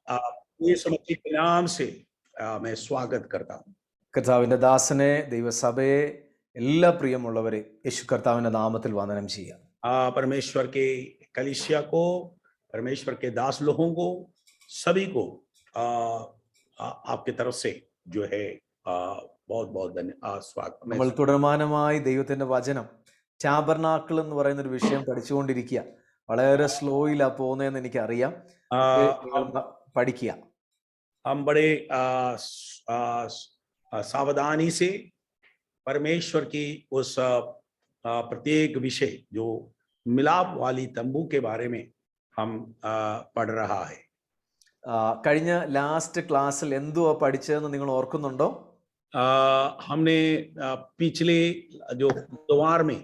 यीशु मसीह के नाम से मैं स्वागत करता हूँ. കർത്താവിന്റെ ദാസനെ ദൈവസഭയെ എല്ലാ പ്രിയമുള്ളവരെ യേശു കർത്താവിന്റെ നാമത്തിൽ വന്ദനം ചെയ്യാം. परमेश्वर के कलीसिया को, परमेश्वर के दास लोगों को, सभी को आपके तरफ से जो है बहुत बहुत धन्यवाद स्वागत. നമ്മൾ തുടർമാനമായി ദൈവത്തിന്റെ വചനം ടാബർനാക്കിൾ എന്ന് പറയുന്ന ഒരു വിഷയം പഠിച്ചുകൊണ്ടിരിക്കുക. വളരെ സ്ലോയിലാ പോകുന്നതെന്ന് എനിക്കറിയാം. പഠിക്കുക. हम बड़े सावधानी से परमेश्वर की उस प्रत्येक विषय जो मिलाप वाली तंबू के बारे में हम पढ़ रहा है. കഴിഞ്ഞ ലാസ്റ്റ് ക്ലാസ്സിൽ എന്തുവാ പഠിച്ചതെന്ന് നിങ്ങൾ ഓർക്കുന്നുണ്ടോ? हमने पिछले जो द्वार में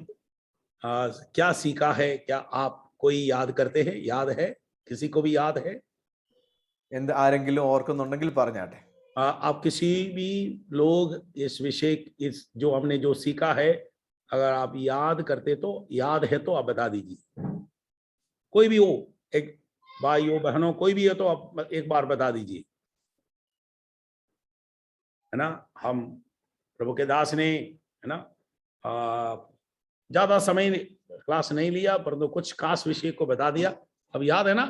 क्या सीखा है? क्या आप कोई याद करते हैं? याद है? किसी को भी याद है? ആരെങ്കിലും ഓർക്കുന്നുണ്ടെങ്കിൽ പറഞ്ഞാട്ടെ. आप किसी भी लोग इस विषय, इस जो हमने जो सीखा है, अगर आप याद करते तो, याद है तो आप बता दीजिए. कोई भी हो, एक भाई हो, बहनों, कोई भी है तो आप एक बार बता दीजिए, है ना. हम प्रभु के दास ने, है ना, ज्यादा समय क्लास नहीं लिया, परंतु कुछ खास विषय को बता दिया. अब याद है ना?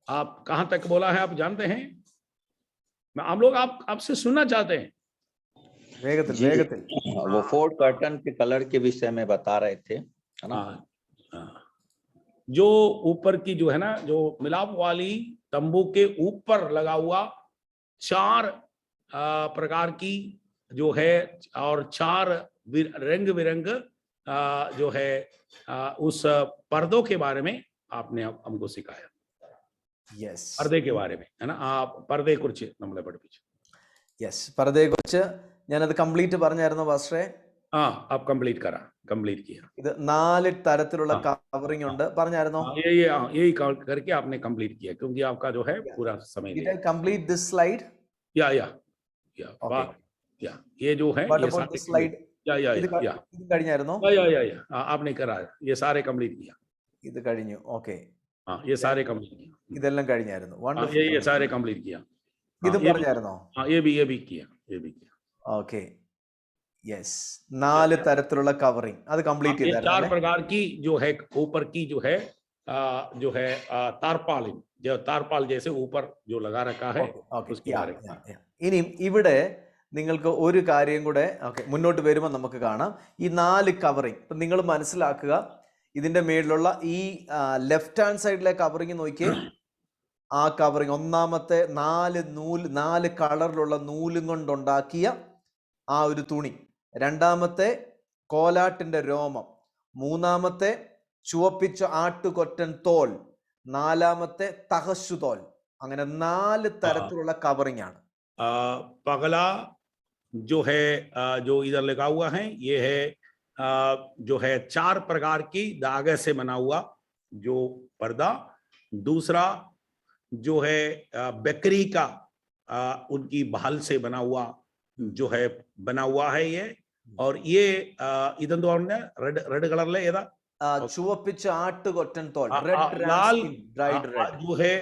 आप कहां तक बोला है आप जानते हैं? हम लोग आपसे सुनना चाहते हैं. वो फोर्ड कर्टन के कलर के विषय में बता रहे थे, है ना. जो ऊपर की जो है ना, जो मिलाप वाली तंबू के ऊपर लगा हुआ 4 प्रकार की जो है और 4 रंग बिरंग जो है उस पर्दों के बारे में आपने हमको सिखाया. पर्दे के बारे में, है ना. आप पर्दे कुറിച്ച് നമ്മളെ പഠിപ്പിച്ചു. पर्दे കുറിച്ച് ഞാനത് കംപ്ലീറ്റ് പറഞ്ഞായിരുന്നു പാസ്റ്ററെ. आप कंप्लीट किया. ഇത് 4 തരത്തിലുള്ള കവറിംഗ് ഉണ്ട് പറഞ്ഞായിരുന്നോ? यही करके आपने कंप्लीट किया, क्योंकि आपका जो है पूरा समय Did I complete this slide? या ये जो है ये सारे स्लाइड ഇത് കഴിഞ്ഞായിരുന്നോ? आपने करा, ये सारे कंप्लीट किया. ഇത് കഴിഞ്ഞു. ഓക്കേ. ये सारे कंप्लीट किया. ഇതെല്ലാം കഴിഞ്ഞായിരുന്നു. ये सारे कंप्लीट किया. ഇത് പറഞ്ഞായിരുന്നോ? ये भी किया. ഓക്കേ. യെസ്. 4 തരത്തിലുള്ള കവറിംഗ് അത് കംപ്ലീറ്റ് ചെയ്തായിരുന്നു. 4 प्रकार की जो है ऊपर की जो है तारपालिन, जो तारपाल जैसे ऊपर जो लगा रखा है उसके बारे में. ഇനി ഇവിടെ നിങ്ങൾക്ക് ഒരു കാര്യം കൂടെ മുന്നോട്ട് വരുമ്പോൾ നമുക്ക് കാണാം. ഈ 4 കവറിംഗ് ഇപ്പം നിങ്ങൾ മനസ്സിലാക്കുക. ഇതിന്റെ മേളിലുള്ള ഈ ലെഫ്റ്റ് ഹാൻഡ് സൈഡിലെ കവറിംഗ് നോക്കിയേ. ആ കവറിംഗ് ഒന്നാമത്തെ 4 കളറിലുള്ള നൂലും കൊണ്ടുണ്ടാക്കിയ ആ ഒരു തുണി, രണ്ടാമത്തെ കോലാട്ടിന്റെ രോമം, മൂന്നാമത്തെ ചുവപ്പിച്ച ആട്ടുകൊറ്റൻ തോൽ, നാലാമത്തെ തഹശു തോൽ. അങ്ങനെ 4 തരത്തിലുള്ള കവറിംഗ് ആണ്. पगला जो है जो इधर लगा हुआ है, ये है जो है 4 प्रकार की धागे से बना हुआ जो पर्दा. दूसरा जो है बकरी का उनकी बाल से बना हुआ जो है बना हुआ है ये. और ये इधर रेड कलर ले ये ചുവപ്പിച്ച ആട്ടുകൊറ്റൻ തോൽ, लाल जो है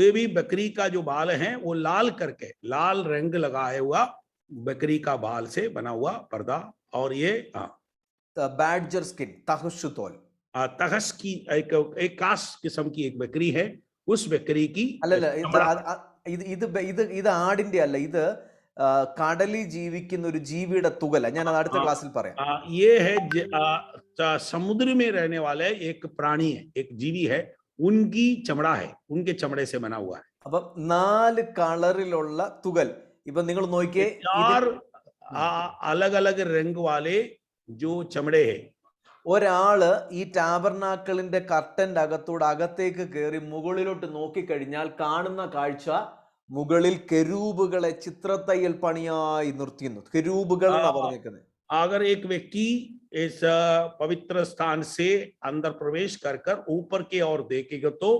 ये भी बकरी का जो बाल है वो लाल करके लाल रंग लगाया हुआ बकरी का बाल से बना हुआ पर्दा. और ये बैडजर स्किन, तहशु तोल. तहस की एक खास किस्म की एक बकरी है, उस बकरी की ഇത് ആടിന്റെ അല്ല, ഇത് കടലിൽ ജീവിക്കുന്ന ഒരു ജീവിയുടെ തുകല. ഞാൻ അത് അടുത്ത ക്ലാസ്സിൽ പറയാം. ये है समुद्र में रहने वाले एक प्राणी है, एक जीवी है, उनकी चमड़ा है, उनके चमड़े से बना हुआ है. അപ്പം 4 കളറിലുള്ള തുകൽ. ഇപ്പൊ നിങ്ങൾ നോക്കിയേ, 4 अलग अलग रंग वाले जो चमड़े है. ഒരാള് ഈ ടാബർനാക്കിളിന്റെ കർട്ടന്റെ അകത്തേക്ക് കയറി മുകളിലോട്ട് നോക്കിക്കഴിഞ്ഞാൽ കാണുന്ന കാഴ്ച മുകളിൽ കെരൂബുകളെ ചിത്രത്തയ്യൽ പണിയായി നിർത്തിയിരുന്നു. കെരൂബുകൾ എന്നാ പറഞ്ഞേക്കുന്നത്. अगर एक व्यक्ति इस पवित्र स्थान से अंदर प्रवेश कर ऊपर की ओर देखेगा तो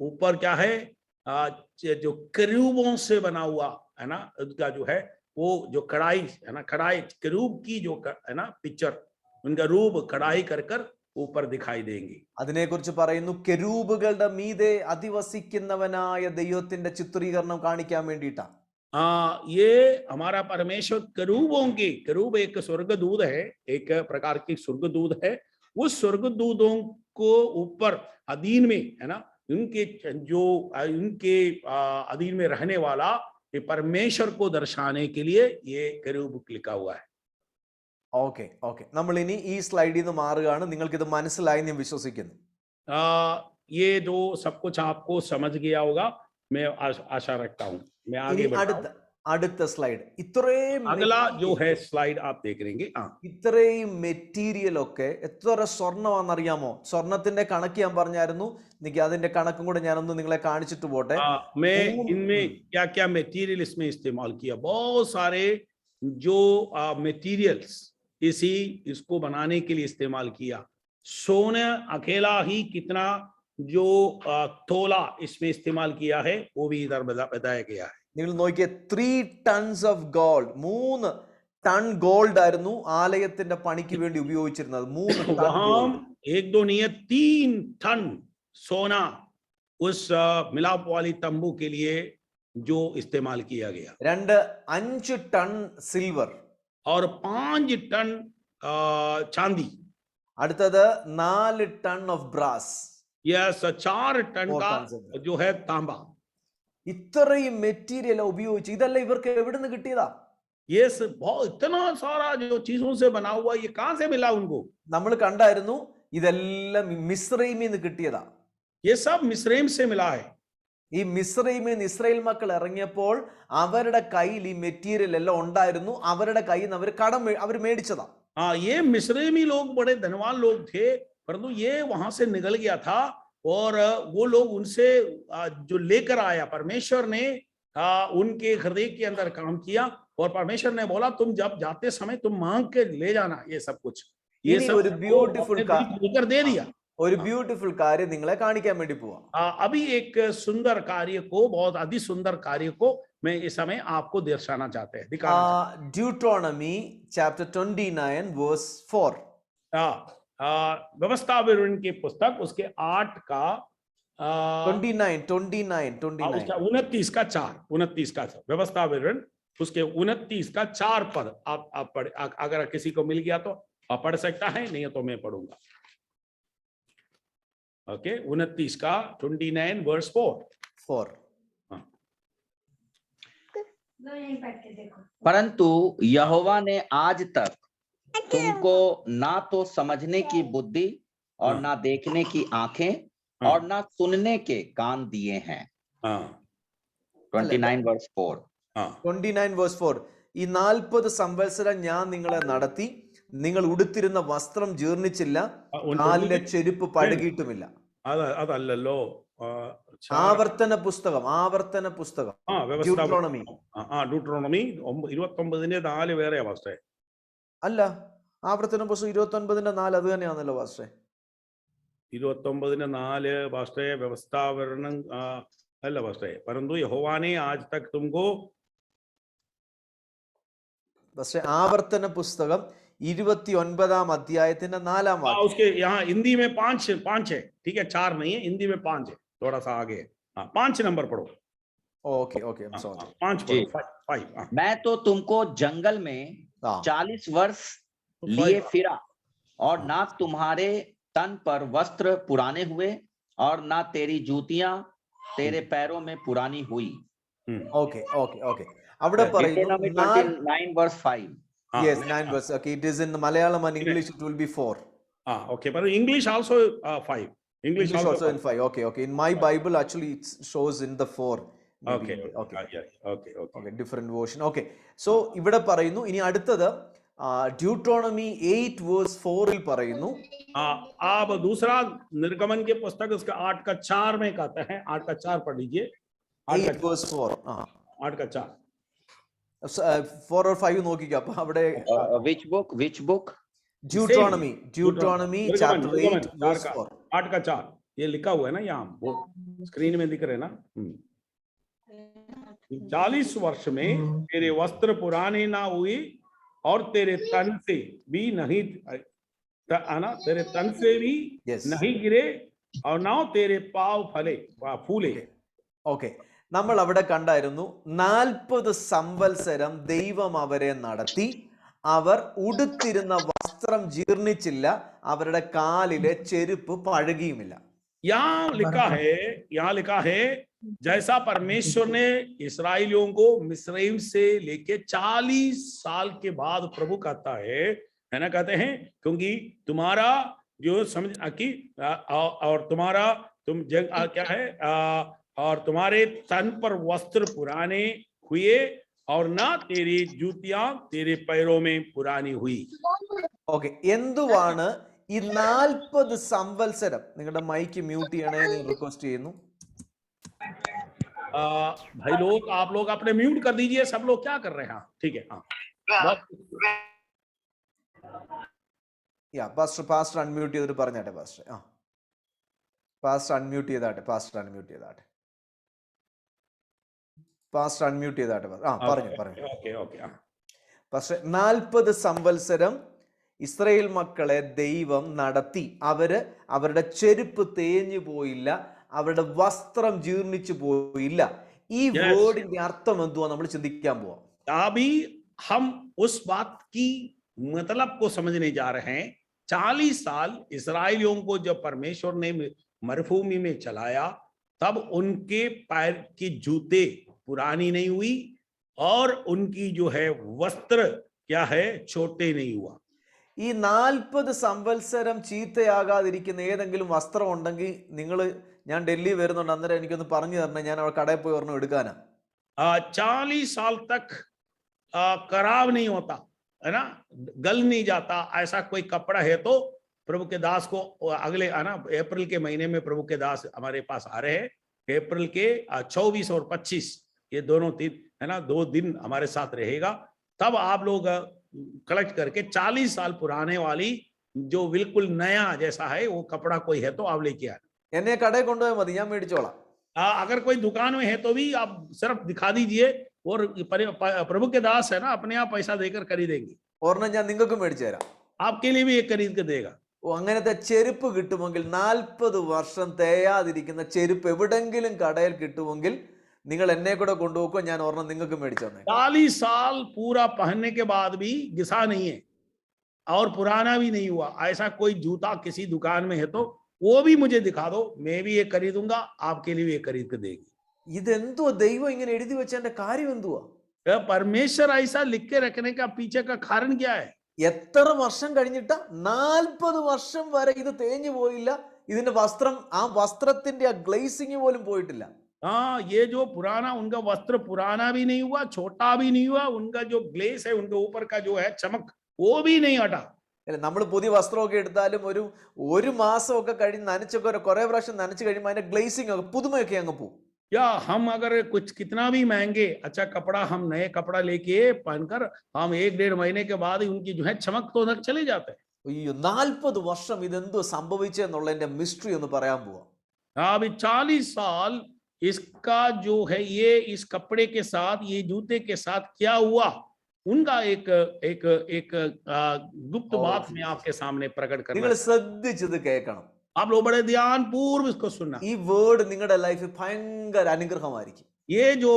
ऊपर क्या है, जो करूबों से बना हुआ है ना, उसका जो है वो जो कढ़ाई है ना, कढ़ाई करूब की जो है ना पिक्चर, उनका रूप कढ़ाई कर ऊपर दिखाई देंगे। അതിനെക്കുറിച്ച് പറയുന്നു കെരൂബുകളുടെ മീതെ അധിവസിക്കുന്നവനായ ദൈവത്തിന്റെ ചിത്രീകരണം കാണിക്കാൻ വേണ്ടിയിട്ടാ. ये हमारा परमेश्वर करूबों के, करूब एक स्वर्गदूत है, एक प्रकार की स्वर्गदूत है। उस स्वर्गदूतों को ऊपर अधीन में है ना, उनके जो उनके अधीन में रहने वाला ये परमेश्वर को दर्शाने के लिए ये करूब लिखा हुआ है। ഓക്കെ ഓക്കെ, നമ്മൾ ഇനി ഈ സ്ലൈഡിൽ നിന്ന് മാറുകയാണ്. നിങ്ങൾക്ക് ഇത് മനസ്സിലായി ഞാൻ വിശ്വസിക്കുന്നു. ये जो सब कुछ आपको समझ गया होगा, मैं आशा रखता हूं। मैं ഇനി आगे बढ़ता हूं। അടുത്ത സ്ലൈഡ്. ഇത്രയും अगला जो है स्लाइड आप देख रहेंगे। ഇത്രയും മെറ്റീരിയൽ ഒക്കെ എത്ര സ്വർണ്ണമാണെന്നറിയാമോ? സ്വർണത്തിന്റെ കണക്ക് ഞാൻ പറഞ്ഞായിരുന്നു. എനിക്ക് അതിന്റെ കണക്കും കൂടെ ഞാനൊന്ന് നിങ്ങളെ കാണിച്ചിട്ട് പോട്ടെ. मैं इनमें क्या क्या मटेरियल इसमें इस्तेमाल किया, बहुत सारे जो मटेरियल्स इसको बनाने के लिए इस्तेमाल किया। सोना अकेला ही कितना जो तोला इसमें इस्तेमाल किया है वो भी इधर बताया गया है। നിങ്ങൾ നോക്കിയേ, 3 tons of gold, 3 ton gold ആയിരുന്നു ആലയത്തിന്റെ പണിക്ക് വേണ്ടി ഉപയോഗിച്ചിരുന്നത്. 3 ടൺ वहां एक दो नहीं है, 3 टन सोना उस मिलाप वाली तंबू के लिए जो इस्तेमाल किया गया। 5 ടൺ സിൽവർ और 5 टन चांदी। അടുത്തത് 4 ton of brass. Yes, 4 ton का जो है तांबा। ഇത്രയും മെറ്റീരിയൽ ഉപയോഗിച്ച് ഇതല്ല ഇവർക്ക് എവിടെ നിന്ന് കിട്ടിയതാ? ये बहुत इतना सारा जो चीजों से बना हुआ, ये कहां से मिला उनको? നമ്മൾ കണ്ടായിരുന്നു, ഇതെല്ലാം മിസ്രൈമിൽ നിന്ന് കിട്ടിയതാ. ये सब मिस्रैम से मिला है। ഈ മിസ്രൈമിൽ നിന്ന് ഇസ്രായേൽ മക്കൾ ഇറങ്ങിയപ്പോൾ അവരുടെ കയ്യിൽ ഈ മെറ്റീരിയൽ എല്ലാം ഉണ്ടായിരുന്നു. അവരുടെ കയ്യിൽ നിന്ന് അവർ മേടിച്ചതാ. ये मिस्रैमी लोग बड़े धनवान लोग थे, परंतु ये वहां से निकल गया था और वो लोग उनसे जो लेकर आया, परमेश्वर ने उनके हृदय के अंदर काम किया और परमेश्वर ने बोला तुम जब जाते समय तुम मांग के ले जाना ये सब कुछ। ये सब ഒരു ബ്യൂട്ടിഫുൾ दे दिया। ഒരു ബ്യൂട്ടിഫുൾ കാര്യം നിങ്ങളെ കാണിക്കാൻ വേണ്ടി പോവാ. अभी एक सुंदर कार्य को, बहुत अति सुंदर कार्य को मैं इस समय आपको दर्शाना चाहते हैं, दिखाना चाहते हैं। ड्यूट्रोनॉमी चैप्टर 29 वर्स 4. व्यवस्था विवरण की पुस्तक उसके 8 का 29 29 का 4, 29 का 4 व्यवस्था विवरण उसके 29 का 4 पद आप पढ़, अगर किसी को मिल गया तो आप पढ़ सकता है, नहीं तो मैं पढ़ूंगा। ओके, 29 का 29 वर्स 4. परंतु यहोवा ने आज तक तुमको ना तो समझने की बुद्धि और ना देखने की आंखें और ना सुनने के कान दिए हैं। 29 verse 4. 29 verse 4. ഈ 40 സംവത്സരം ഞാൻ നിങ്ങളെ നടത്തി, നിങ്ങൾ ഉടുത്തിരുന്ന വസ്ത്രം ജീർണിച്ചില്ല, കാലിലെ ചെരുപ്പ് പഴകിയിട്ടുമില്ല. അതല്ലല്ലോ ആവർത്തന പുസ്തകം ഡ്യൂട്രോണമി 29:4 വേറെയാ പാസ്റ്റേ? അല്ല, ആവർത്തന പുസ്തകം 29:4 അത് തന്നെയാണല്ലോ പാസ്റ്റേ. 29:4 പാസ്റ്റേ വ്യവസ്ഥാ വിവരണം അല്ല പാസ്റ്റേ. परंतु यहोवा ने आज तक तुमको, പക്ഷേ ആവർത്തന പുസ്തകം 29-ാം അധ്യായത്തിന്റെ 4-ാം വാക്യം. उसके यहाँ हिंदी में 5 है, ठीक है, 4 नहीं है, हिंदी में 5 है, थोड़ा सा आगे है। 5 नंबर पढ़ो। Okay, I'm sorry. 5 पढ़ो, 5. मैं तो तुमको जंगल में 40 वर्ष लिए फिरा और ना तुम्हारे तन पर वस्त्र पुराने हुए और ना तेरी जूतियां तेरे पैरों में पुरानी हुई. ओके. അവിടെ പറയുന്നു 9 verse 5. Yes, 9 verse. Okay, it is in Malayalam and English it will be 4. Okay, but English also 5. English also in 5. Okay. In my Bible actually it shows in the 4. Okay. Different version. Okay. So ഇവിടെ പറയുന്നു, ഇനി അടുത്തത് ड्यूट्रोनॉमी 8 verse 4 ൽ പറയുന്നു. आप दूसरा निर्गमन के पुस्तक उसका 8 का 4 में कहते हैं, 8 का 4 पढ़ लीजिए. 8 verse 4. 8 का 4. 4 or 5 നോക്കിക്കോ. അപ്പൊ അവിടെ which book? ड्यूट्रोनॉमी chapter 8 verse 4. 8 का 4 ये लिखा हुआ है ना, यहाँ वो स्क्रीन में दिख रहे ना. 40 वर्ष में तेरे वस्त्र पुराने ना हुई और तेरे तन से भी नहीं है ना, तेरे तन से भी Yes. नहीं गिरे और ना तेरे पाव फूले. ഓക്കെ, നമ്മൾ അവിടെ കണ്ടായിരുന്നു 40 സംവത്സരം ദൈവം അവരെ നടത്തി. അവർ ഉടുത്തിരുന്ന വസ്ത്രം ജീർണിച്ചില്ല, അവരുടെ കാലിലെ ചെരുപ്പ് പഴകിയുമില്ല. यहाँ लिखा है जैसा परमेश्वर ने इस्राएलियों को मिस्रईम से लेके 40 साल के बाद प्रभु कहता है ना, कहते हैं क्योंकि तुम्हारा जो समझ की और तुम्हारा क्या है और तुम्हारे तन पर वस्त्र पुराने हुए और ना तेरी जूतियां तेरे पैरों में पुरानी हुई. ഓക്കെ, എന്തുവാണ് ഈ 40 സംവത്സരം? നിങ്ങളുടെ മൈക്ക് മ്യൂട്ട് ചെയ്യണേ, ഞാൻ റിക്വസ്റ്റ് ചെയ്യുന്നു. भाई लोग, आप लोग अपने म्यूट कर दीजिए. सब लोग क्या कर रहे हैं? ठीक है, हाँ. പാസ്റ്റർ അൺമ്യൂട്ട് ചെയ്തിട്ട് പറഞ്ഞാട്ടെ പാസ്റ്റർ. പാസ്റ്റർ അൺമ്യൂട്ട് ചെയ്താട്ടെ. പാസ്റ്റർ അൺമ്യൂട്ട് ചെയ്താട്ടെ. പറഞ്ഞു. പക്ഷെ 40 സംവത്സരം ഇസ്രായേൽ മക്കളെ ദൈവം നടത്തി. അവരുടെ ചെരുപ്പ് തേഞ്ഞു പോയില്ല, അവരുടെ വസ്ത്രം ജീർണിച്ചു പോയില്ല. ഈ വേർഡിന്റെ അർത്ഥം എന്തുവാ നമ്മൾ ചിന്തിക്കാൻ പോവാം. अभी हम उस बात की मतलब को समझने जा रहे हैं. 40 साल इस्राएलियों को जब परमेश्वर ने मरुभूमि में चलाया, तब उनके पैर की जूते पुरानी नहीं हुई और उनकी जो है वस्त्र क्या है, छोटे नहीं हुआ. ഈ 40 സംവത്സരം ചീത്തയാകാതിരിക്കുന്ന ഏതെങ്കിലും വസ്ത്രം ഉണ്ടെങ്കിൽ ഞാൻ ഡൽഹി വരുന്നുണ്ട്, അന്നേരം എനിക്കൊന്ന് പറഞ്ഞു തരണം, ഞാൻ അവിടെ കടയിൽ പോയി ഒരെണ്ണം എടുക്കാനാ. 40 साल तक खराब नहीं होता है ना, गल नहीं जाता, ऐसा कोई कपड़ा है तो प्रभु के दास को अगले है ना अप्रैल के महीने में प्रभु के दास हमारे पास आ रहे हैं. अप्रैल के 24 और 25 ये दोनों दिन है ना, 2 दिन हमारे साथ रहेगा. तब आप लोग कलेक्ट करके 40 साल पुराने वाली जो बिल्कुल नया जैसा है वो कपड़ा कोई है तो आप लेके आना. എന്നെ കടയിൽ കൊണ്ടുപോയാൽ മതി, ഞാൻ മേടിച്ചോളാം. अगर कोई दुकान में है तो भी आप सिर्फ दिखा दीजिए और प्रभु के दास है ना अपने आप पैसा देकर खरीदेंगे. ഒരെണ്ണം ഞാൻ നിങ്ങൾക്കും മേടിച്ചു തരാം. आपके लिए भी एक खरीद के देगा. അങ്ങനത്തെ ചെരുപ്പ് കിട്ടുമെങ്കിൽ, 40 വർഷം തേയാതിരിക്കുന്ന ചെരുപ്പ് എവിടെങ്കിലും കടയിൽ കിട്ടുമെങ്കിൽ നിങ്ങൾ എന്നെ കൂടെ കൊണ്ടുപോക്കോ, ഞാൻ ഒരെണ്ണം നിങ്ങൾക്ക് മേടിച്ചു തന്നെ. 40 साल पूरा पहनने के बाद भी घिसा नहीं है और पुराना भी नहीं हुआ. ऐसा कोई जूता किसी दुकान में है तो वो भी मुझे दिखा दो, मैं भी ये खरीदूंगा, आपके लिए भी ये खरीद के देगी. ഇതെന്തോ ദൈവം ഇങ്ങനെ എഴുതി വെച്ചതിന്റെ കാര്യം എന്തുവാ? परमेश्वर ऐसा लिख के रखने का पीछे का कारण क्या है? എത്ര വർഷം കഴിഞ്ഞിട്ടാ? 40 വർഷം വരെ ഇത് തേഞ്ഞു പോയില്ല. ഇതിന്റെ വസ്ത്രം, ആ വസ്ത്രത്തിന്റെ ആ ഗ്ലേസിംഗ് പോലും പോയിട്ടില്ല. हाँ, ये जो पुराना उनका वस्त्र पुराना भी नहीं हुआ, छोटा भी नहीं हुआ, उनका जो ग्लेस है उनके ऊपर का जो है चमक वो भी नहीं हटा. നമ്മൾ പുതിയ വസ്ത്രമൊക്കെ എടുത്താലും ഒരു മാസമൊക്കെ കഴിഞ്ഞ് നനച്ചൊക്കെ കുറെ പ്രാവശ്യം നനച്ചു കഴിയുമ്പോൾ അതിന്റെ ഗ്ലേസിംഗ് ഒക്കെ പുതുമയൊക്കെ അങ്ങ് പോകും. या हम अगर कुछ कितना भी महंगे अच्छा कपड़ा हम नए कपड़ा लेके पहनकर हम 1-1.5 महीने के बाद ही उनकी जो है चमक तो चले जाते हैं. അയ്യോ, 40 വർഷം ഇതെന്തോ സംഭവിച്ചെന്നുള്ളതിന്റെ മിസ്റ്ററി ഒന്ന് പറയാൻ പോവാ. अभी 40 साल इसका जो है ये इस कपड़े के साथ, ये जूते के साथ क्या हुआ, उनका एक गुप्त बात मैं आपके सामने प्रकट करना. നിങ്ങൾ ശ്രദ്ധിച്ചത് കേൾക്കണം. आप लोग बड़े ध्यान पूर्व इसको सुनना. ഈ വേർഡ് നിങ്ങളുടെ ലൈഫിൽ ഭയങ്കര അനുഗ്രഹമായിരിക്കും. ये जो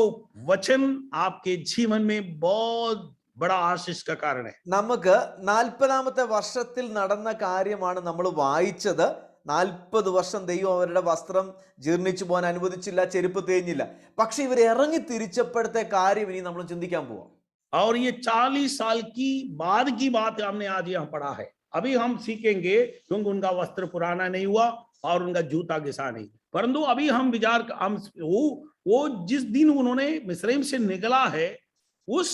वचन आपके जीवन में बहुत बड़ा आशीष का कारण है. നമുക്ക് 40ാമത്തെ വർഷത്തിൽ നടന്ന കാര്യമാണ് നമ്മൾ വായിച്ചത്. 40 വർഷം ദൈവം അവരുടെ വസ്ത്രം ജീർണിച്ചു പോകാൻ അനുവദിച്ചില്ല, ചെരുപ്പ് തേഞ്ഞില്ല. പക്ഷെ ഇവർ ഇറങ്ങി തിരിച്ചപ്പോഴത്തെ കാര്യം ഇനി നമ്മൾ ചിന്തിക്കാൻ പോവാം. और ये 40 साल की बाद की बात हमने आज यहाँ पढ़ा है. अभी हम सीखेंगे क्योंकि उनका वस्त्र पुराना नहीं हुआ और उनका जूता घिसा नहीं. परंतु अभी हम विचार वो जिस दिन उन्होंने मिस्रईम से निकला है उस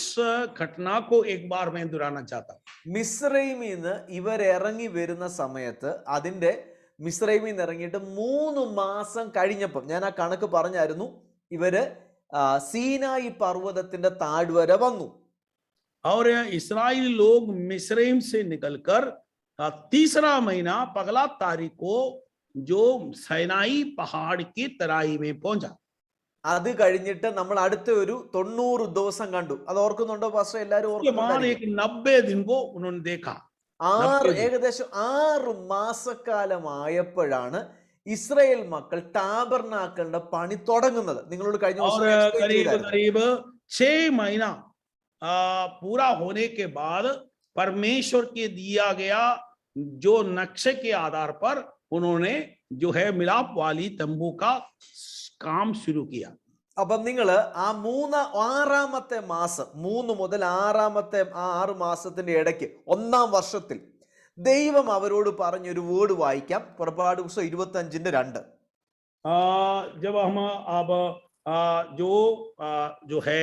घटना को एक बार मैं दोहराना चाहता हूँ. മിസ്രൈമിൽ നിന്ന് ഇവർ ഇറങ്ങി വരുന്ന സമയത്ത്, അതിന്റെ മിസ്രൈമിൽ നിന്ന് ഇറങ്ങിയിട്ട് 3 മാസം കഴിഞ്ഞപ്പം, ഞാൻ ആ കണക്ക് പറഞ്ഞായിരുന്നു, ഇവര് സീനായി പർവ്വതത്തിന്റെ താഴ്വര വന്നു. और इस्राएली लोग मिस्रईम से निकलकर 3रा महीना पगला तारीख को जो सैनाई पहाड़ की तराई में पहुंचा. അത് കഴിഞ്ഞിട്ട് നമ്മൾ അടുത്ത ഒരു 90 ദിവസം കണ്ടു. അത് ഓർക്കുന്നുണ്ടോ പാസ്റ്റർ? എല്ലാവരും उसके बाद एक 90 दिन को उन्होंने देखा. ഏകദേശം 6 മാസക്കാലമായപ്പോഴാണ് ഇസ്രായേൽ മക്കൾ ടാബർനാക്കലിന്റെ പണി തുടങ്ങുന്നത്. നിങ്ങളോട് കഴിഞ്ഞ ദിവസം explain ചെയ്തായിരുന്നു. करीब 6 महीना पूरा होने के बाद परमेश्वर के दिया गया जो नक्शे के आधार पर उन्होंने जो है मिलाप वाली तंबू का काम शुरू किया. അപ്പം നിങ്ങൾ ആ 6-ാമത്തെ മാസം 3 മുതൽ 6 മാസത്തിന്റെ ഇടയ്ക്ക് 1-ാം വർഷത്തിൽ ദൈവം അവരോട് പറഞ്ഞൊരു വേർഡ് വായിക്കാം. പുറപ്പാട് പുസ്തകം 25:2. जब हम अब जो है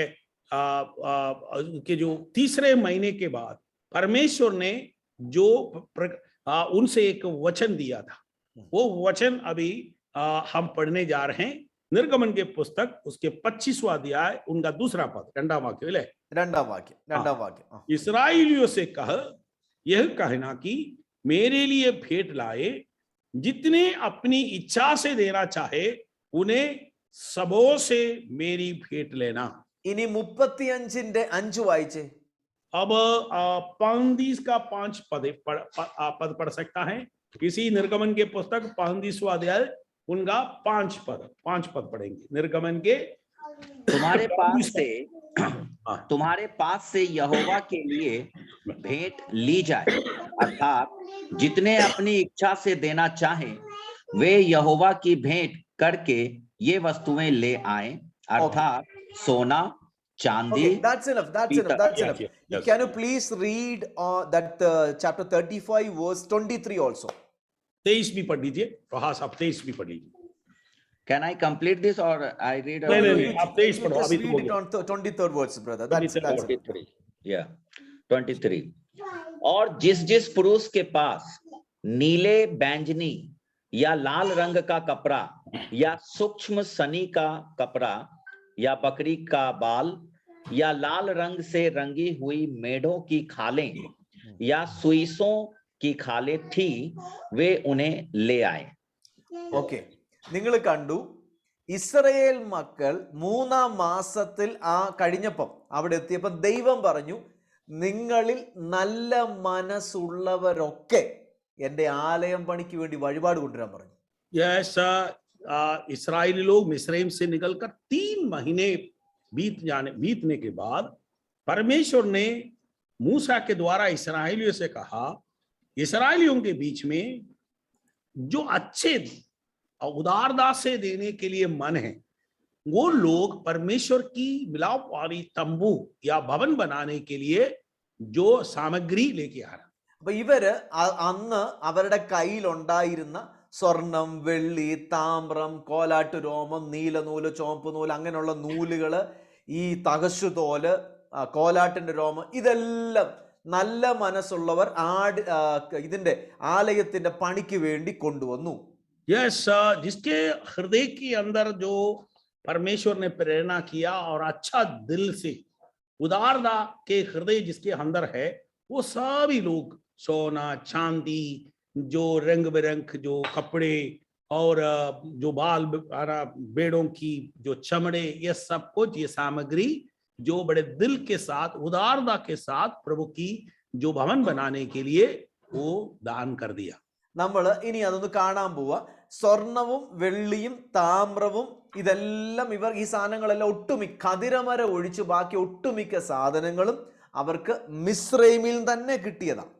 के जो तीसरे महीने के बाद परमेश्वर ने जो उनसे एक वचन दिया था, वो वचन अभी हम पढ़ने जा रहे हैं. निर्गमन के पुस्तक उसके 25वां अध्याय उनका दूसरा पद 2वां वाक्य ले. 2ാം വാക്യം. इस्राएलियों से यह कहना कि मेरे लिए भेंट लाए, जितने अपनी इच्छा से देना चाहे उन्हें सबों से मेरी भेंट लेना. ഇനി 35ന്റെ 5 വായിച്ചേ. अब 35 का 5 पद पढ़ सकता है. किसी निर्गमन के पुस्तक 35वां अध्याय उनका 5 पद पढ़ेंगे. निर्गमन के तुम्हारे पास से यहोवा के लिए भेंट ली जाए, अर्थात जितने अपनी इच्छा से देना चाहें वे यहोवा की भेंट करके ये वस्तुएं ले आए, अर्थात सोना, चांदी. Okay, that's enough. Can you please read that chapter 35 verse 23 also? 23 भी पढ़ लीजिए. हाँ, आप 23 भी पढ़ लीजिए. Can I complete this or I read? नहीं, आप 23 पढ़ो. Just read it on 23rd verse, brother. That's 23. Yeah, 23. और जिस पुरुष के पास नीले, बैंगनी या लाल रंग का कपड़ा या सूक्ष्म सनी का कपड़ा या बकरी का बाल या लाल रंग से रंगी हुई मेढ़ों की खालें या सुईसों की खालें थी, वे उन्हें ले आए. Okay. നിങ്ങൾ കണ്ടു, ഇസ്രായേൽ മക്കൾ 3-ാം മാസത്തിൽ കഴിഞ്ഞപ്പം അവിടെ എത്തിയപ്പോൾ ദൈവം പറഞ്ഞു, നിങ്ങളിൽ നല്ല മനസ്സുള്ളവരൊക്കെ എന്റെ ആലയം പണിക്ക് വേണ്ടി വഴിപാട് കൊണ്ടുവരാൻ പറഞ്ഞു. इस्राएली लोग मिस्रैम से निकलकर 3 महीने बीतने के बाद परमेश्वर ने मूसा के द्वारा इस्राएलियों से कहा, इस्राएलियों के बीच में जो अच्छे उदारता से देने के लिए मन है, वो लोग परमेश्वर की मिलाप वाली तंबू या भवन बनाने के लिए जो सामग्री लेके आ रहा. അപ്പൊ ഇവര് അന്ന് അവരുടെ കയ്യിലുണ്ടായിരുന്ന സ്വർണം, വെള്ളി, താമ്രം, കോലാട്ട് രോമം, നീലനൂല്, ചുവപ്പ് നൂല്, അങ്ങനെയുള്ള നൂലുകള്, ഈ തകശുതോല്, കോലാട്ടിന്റെ രോമം, ഇതെല്ലാം നല്ല മനസ്സുള്ളവർ ഇതിന്റെ ആലയത്തിന്റെ പണിക്ക് വേണ്ടി കൊണ്ടുവന്നു. जिसके हृदय के अंदर जो परमेश्वर ने प्रेरणा किया और अच्छा दिल से उदारता के हृदय जिसके अंदर है, वो सभी लोग सोना, चांदी, जो रंग बिरंग जो कपड़े और जो बाल भेड़ों की जो चमड़े, ये सब कुछ, ये सामग्री जो बड़े दिल के साथ उदारता के साथ प्रभु की जो भवन बनाने के लिए वो दान कर दिया. നമ്മൾ ഇനി അതൊന്ന് കാണാൻ പോവാ. സ്വർണവും വെള്ളിയും താമ്രവും ഇതെല്ലാം ഈ സാധനങ്ങളെല്ലാം ഒട്ടുമിക്ക, കതിരമര ഒഴിച്ച് ബാക്കി ഒട്ടുമിക്ക സാധനങ്ങളും അവർക്ക് മിസ്രൈമിൽ തന്നെ കിട്ടിയതാണ്.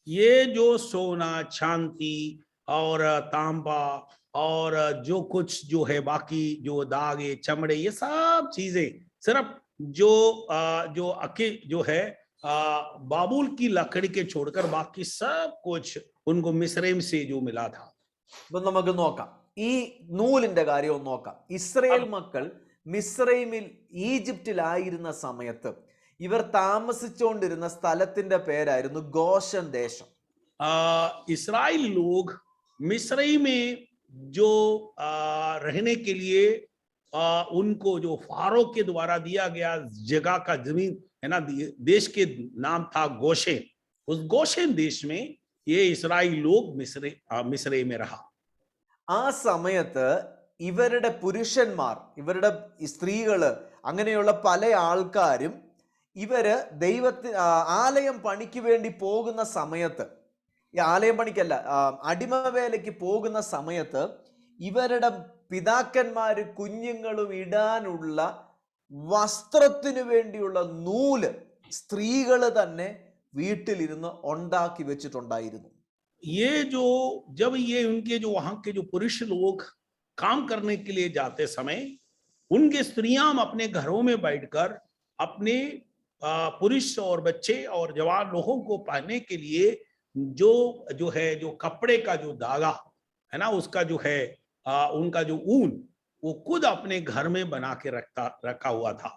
ये जो सोना, चांदी और तांबा और जो कुछ जो है बाकी जो दागे, चमड़े, ये सब चीजें सिर्फ जो है बाबुल की लकड़ी के छोड़कर बाकी सब कुछ उनको मिस्रैम से जो मिला था. നമുക്ക് നോക്കാം, ഈ നൂലിന്റെ കാര്യം ഒന്ന് നോക്കാം. ഇസ്രായേൽ മക്കൾ മിസ്രൈമിൽ, ഈജിപ്തിലായിരുന്ന സമയത്ത് ഇവർ താമസിച്ചുകൊണ്ടിരുന്ന സ്ഥലത്തിന്റെ പേരായിരുന്നു ഗോശൻ ദേശം. इस्राएल लोग मिस्रैम में जो रहने के लिए उनको जो फारो के द्वारा दिया गया जगह का जमीन है ना, देश के नाम था गोशेन. उस गोशेन देश में ये इस्राएल लोग मिस्रैम में रहा. ആ സമയത്ത് ഇവരുടെ പുരുഷന്മാർ, ഇവരുടെ സ്ത്രീകള്, അങ്ങനെയുള്ള പല ആൾക്കാരും ഇവര് ആലയം പണിക്ക് വേണ്ടി പോകുന്ന സമയത്ത് ഈ ആലയം പണിക്കല്ല, അടിമവേലയ്ക്ക് പോകുന്ന സമയത്ത് ഇവരുടെ പിതാക്കന്മാര് കുഞ്ഞുങ്ങളും ഇടാനുള്ള വസ്ത്രത്തിനു വേണ്ടിയുള്ള നൂല് സ്ത്രീകൾ തന്നെ വീട്ടിലിരുന്ന് ഉണ്ടാക്കി വെച്ചിട്ടുണ്ടായിരുന്നു. ये जो जब ये उनके जो वहां के जो पुरुष लोग काम करने के लिए जाते समय उनके स्त्रियां अपने घरों में बैठकर अपने पुरुष और बच्चे और जवान लोगों को पहनने के लिए जो है जो कपड़े का जो धागा है ना, उसका जो है उनका जो ऊन वो खुद अपने घर में बना के रखा हुआ था.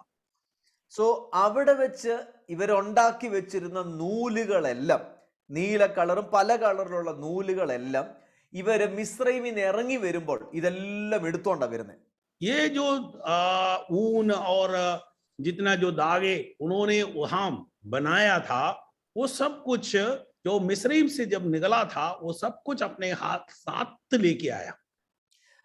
സോ അവിടെ വെച്ച് ഇവരുണ്ടാക്കി വെച്ചിരുന്ന നൂലുകളെല്ലാം, നീല കളറും പല കളറിലുള്ള നൂലുകളെല്ലാം ഇവര് മിസ്രൈമിൽ നിന്ന് ഇറങ്ങി വരുമ്പോൾ ഇതെല്ലാം എടുത്തോണ്ടാ വരുന്നത്. ये जो ऊन और जितना जो धागे उन्होंने वहां बनाया था वो सब कुछ जो मिस्रईम से जब निकला था वो सब कुछ अपने हाथ साथ लेके आया.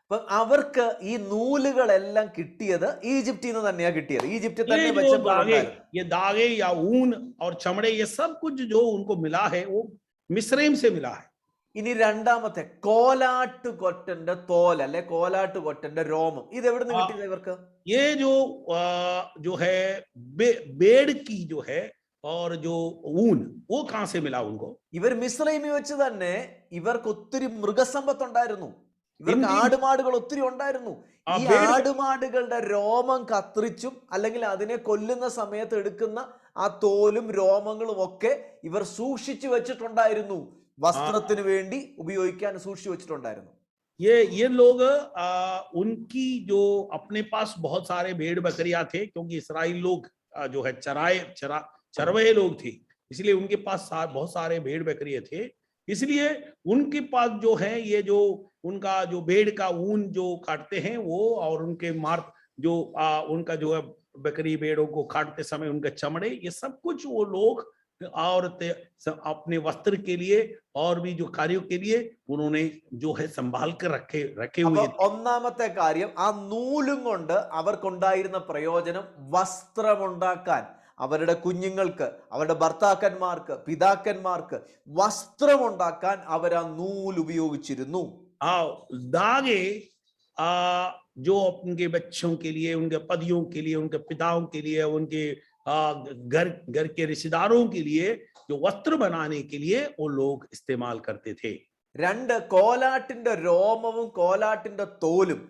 അപ്പൊ അവർക്ക് ഈ നൂലുകളെല്ലാം കിട്ടിയത് ഈജിപ്തിൽ നിന്ന് തന്നെയാ കിട്ടിയത്. ഈജിപ്തിൽ തന്നെ ये धागे या ऊन और चमड़े ये सब कुछ जो उनको मिला है वो मिस्रईम से मिला है. ഇനി രണ്ടാമത്തെ കോലാട്ടുകൊറ്റന്റെ തോൽ അല്ലെ കോലാട്ടുകൊറ്റന്റെ രോമം, ഇത് എവിടെ നിന്ന് കിട്ടിയത് ഇവർക്ക്? ये जो है बेड़ की जो है और जो ऊन वो कहां से मिला उनको? ഇവർ മിസ്രൈമിൽ വെച്ച് തന്നെ ഇവർക്ക് ഒത്തിരി മൃഗസമ്പത്ത് ഉണ്ടായിരുന്നു. ഇവർക്ക് ആടുമാടുകൾ ഒത്തിരി ഉണ്ടായിരുന്നു. ഈ ആടുമാടുകളുടെ രോമം കത്രിച്ചും അല്ലെങ്കിൽ അതിനെ കൊല്ലുന്ന സമയത്ത് എടുക്കുന്ന ആ തോലും രോമങ്ങളും ഒക്കെ ഇവർ സൂക്ഷിച്ചു വെച്ചിട്ടുണ്ടായിരുന്നു. വസ്ത്രത്തിന് വേണ്ടി ഉപയോഗിക്കാൻ സൂക്ഷിച്ചു വെച്ചിട്ടുണ്ടായിരുന്നു. ये लोग उनकी जो अपने पास बहुत सारे भेड़ बकरियां थे, क्योंकि इस्राएल लोग जो है चरवाहे लोग थे, इसलिए उनके पास बहुत सारे भेड़ बकरियां थे. इसलिए उनके पास जो है ये जो उनका जो भेड़ का ऊन जो काटते हैं वो, और उनके जो उनका जो है बकरी भेड़ों को काटते समय उनके चमड़े, ये सब कुछ वो लोग और अपने वस्त्र के लिए और भी जो कार्यों के लिए उन्होंने जो है संभाल कर रखे हुए. ഒന്നാമത്തെ കാര്യം, ആ നൂലും കൊണ്ട് അവർക്കുണ്ടായിരുന്ന പ്രയോജനം വസ്ത്രമുണ്ടാക്കാൻ, അവരുടെ കുഞ്ഞുങ്ങൾക്ക്, അവരുടെ ഭർത്താക്കന്മാർക്ക്, പിതാക്കന്മാർക്ക് വസ്ത്രമുണ്ടാക്കാൻ അവർ ആ നൂൽ ഉപയോഗിച്ചിരുന്നു. धागे जो उनके बच्चों के लिए, उनके पतियों के लिए, उनके पिताओं के लिए, उनके घर के रिश्तेदारों के लिए जो वस्त्र बनाने के लिए वो लोग इस्तेमाल करते थे. രണ്ട് കോലാട്ടിന്റെ രോമവും കോലാട്ടിന്റെ തോലും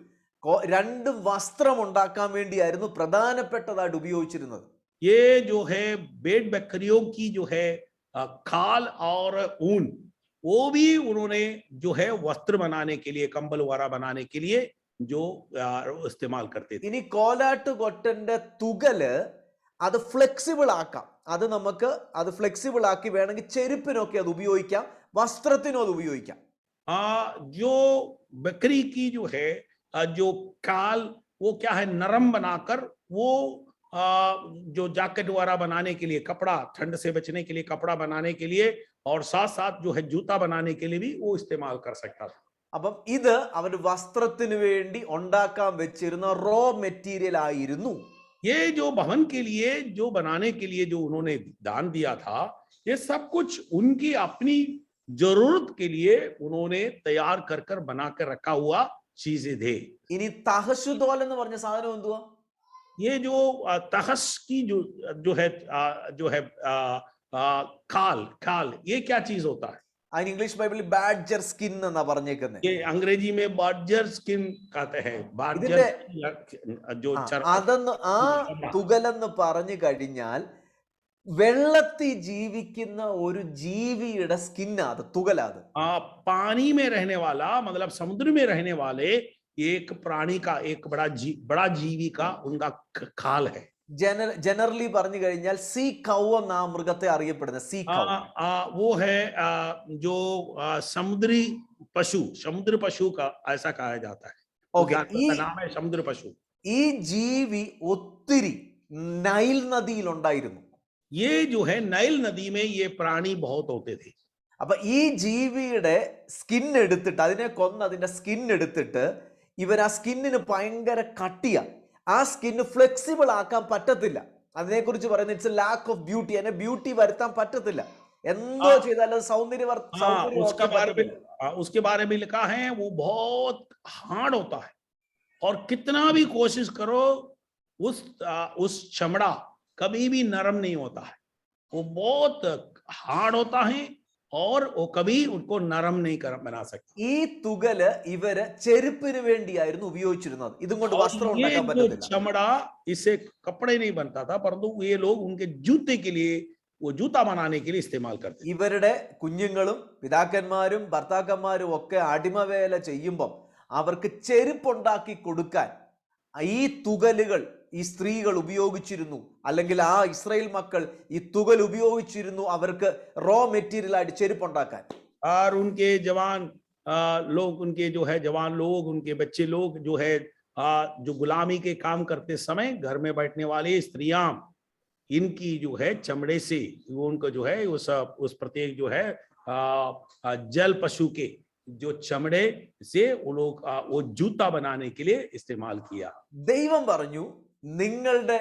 രണ്ടും വസ്ത്രം ഉണ്ടാക്കാൻ വേണ്ടിയായിരുന്നു പ്രധാനപ്പെട്ടതായിട്ട് ഉപയോഗിച്ചിരുന്നത്. ये जो है भेड़ बकरियों की जो है खाल और ऊन, वो भी उन्होंने जो है वस्त्र बनाने के लिए, कंबल वगैरह बनाने के लिए जो इस्तेमाल करते थे. ഇനി കോലാട്ടുകൊറ്റന്റെ തുകല് അത് ഫ്ലെക്സിബിൾ ആക്കാം. അത് നമുക്ക് അത് ഫ്ലെക്സിബിൾ ആക്കി വേണമെങ്കിൽ ചെരുപ്പിനൊക്കെ അത് ഉപയോഗിക്കാം, വസ്ത്രത്തിനും അത് ഉപയോഗിക്കാം. जो बकरी की जो है जो काल वो क्या है नरम बनाकर वो जो जैकेट वगैरह बनाने के लिए, कपड़ा ठंड से बचने के लिए कपड़ा बनाने के लिए, और साथ साथ जो है जूता बनाने के लिए भी वो इस्तेमाल कर सकता था. അപ്പം ഇത് അവർ വസ്ത്രത്തിന് വേണ്ടി ഉണ്ടാക്കാൻ വെച്ചിരുന്ന റോ മെറ്റീരിയൽ ആയിരുന്നു. ये जो भवन के लिए जो बनाने के लिए जो उन्होंने दान दिया था, ये सब कुछ उनकी अपनी जरूरत के लिए उन्होंने तैयार कर बना कर रखा हुआ चीजें थे. ഇനി തഹശുദോൽ എന്ന് പറഞ്ഞ സാധനം എന്തുവാ? ये जो तहस की जो है खाल ये क्या चीज होता है? അതിന് ഇംഗ്ലീഷ് ബൈബിളിൽ ബാഡ്ജർ സ്കിൻ എന്നാ പറഞ്ഞേക്കുന്നത്. ये अंग्रेजी में बाडजर स्किन कहते हैं. बाडजर जो അതെന്ന് ആ തുകലെന്ന് പറഞ്ഞു കഴിഞ്ഞാൽ വെള്ളത്തിൽ ജീവിക്കുന്ന ഒരു ജീവിയുടെ സ്കിന്നാ അത്, തുകലാത്. पानी में रहने वाला मतलब समुद्र में रहने वाले एक प्राणी का एक बड़ा जीवी का उनका खाल है. ജനറലി പറഞ്ഞു കഴിഞ്ഞാൽ സീ കൗ എന്നാ മൃഗത്തെ അറിയപ്പെടുന്നത്. സീ കൗ वो है जो समुद्री पशु, समुद्र पशु का ऐसा कहा जाता है. नाम है समुद्र पशु. ഈ ജീവി ഒത്തിരി നൈൽ നദിയിൽ ഉണ്ടായിരുന്നു. ये जो है नाइल नदी में ये प्राणी बहुत होते थे. അപ്പൊ ഈ ജീവിയുടെ സ്കിൻ എടുത്തിട്ട്, അതിനെ കൊന്ന് അതിന്റെ സ്കിൻ എടുത്തിട്ട് ഇവർ ആ സ്കിന്നിന് ഭയങ്കര കട്ടിയ, ആ സ്കിന്ന് ഫ്ലെക്സിബിൾ ആക്കാൻ പറ്റത്തില്ല. അതിനെക്കുറിച്ച് പറയുന്നത് it's A lack of beauty. അതിനെ ബ്യൂട്ടി വരുത്താൻ പറ്റത്തില്ല. എന്തോ ചെയ്താലും उसके बारे में लिखा है वो बहुत हार्ड होता है और कितना भी कोशिश करो उस चमड़ा कभी भी नरम नहीं होता है, वो बहुत हार्ड होता है और वो कभी उनको नरम नहीं कर बना सकता। ഈ തുകല് ഇവര് ചെരുപ്പിന് വേണ്ടിയായിരുന്നു ഉപയോഗിച്ചിരുന്നത്. ഇതും കൊണ്ട് വസ്ത്രം ഉണ്ടാക്കാൻ പറ്റത്തില്ല. चमड़ा इससे कपड़े नहीं बनता था, परंतु ये लोग उनके जूते के लिए, वो जूता बनाने के लिए इस्तेमाल करते थे। ഇവരുടെ കുഞ്ഞുങ്ങളും പിതാക്കന്മാരും ഭർത്താക്കന്മാരും ഒക്കെ അടിമവേല ചെയ്യുമ്പോൾ അവർക്ക് ചെരുപ്പുണ്ടാക്കി കൊടുക്കാൻ ഈ തുകലുകൾ ഈ സ്ത്രീകൾ ഉപയോഗിച്ചിരുന്നു, അല്ലെങ്കിൽ ആ ഇസ്രായേൽ മക്കൾ ഈ തുകൽ ഉപയോഗിച്ചിരുന്നു അവർക്ക് റോ മെറ്റീരിയൽ ആയിട്ട് ചെരുപ്പുണ്ടാക്കാൻ. और उनके जवान लोग, उनके जो है जवान लोग, उनके बच्चे लोग जो है जो गुलामी के काम करते समय घर में बैठने वाले स्त्रियां, इनकी जो है चमड़े से वो उनको जो है उस प्रत्येक जो है जल पशु के जो चमड़े से वो लोग वो जूता बनाने के लिए इस्तेमाल किया। ദൈവം പറഞ്ഞു, നിങ്ങളുടെ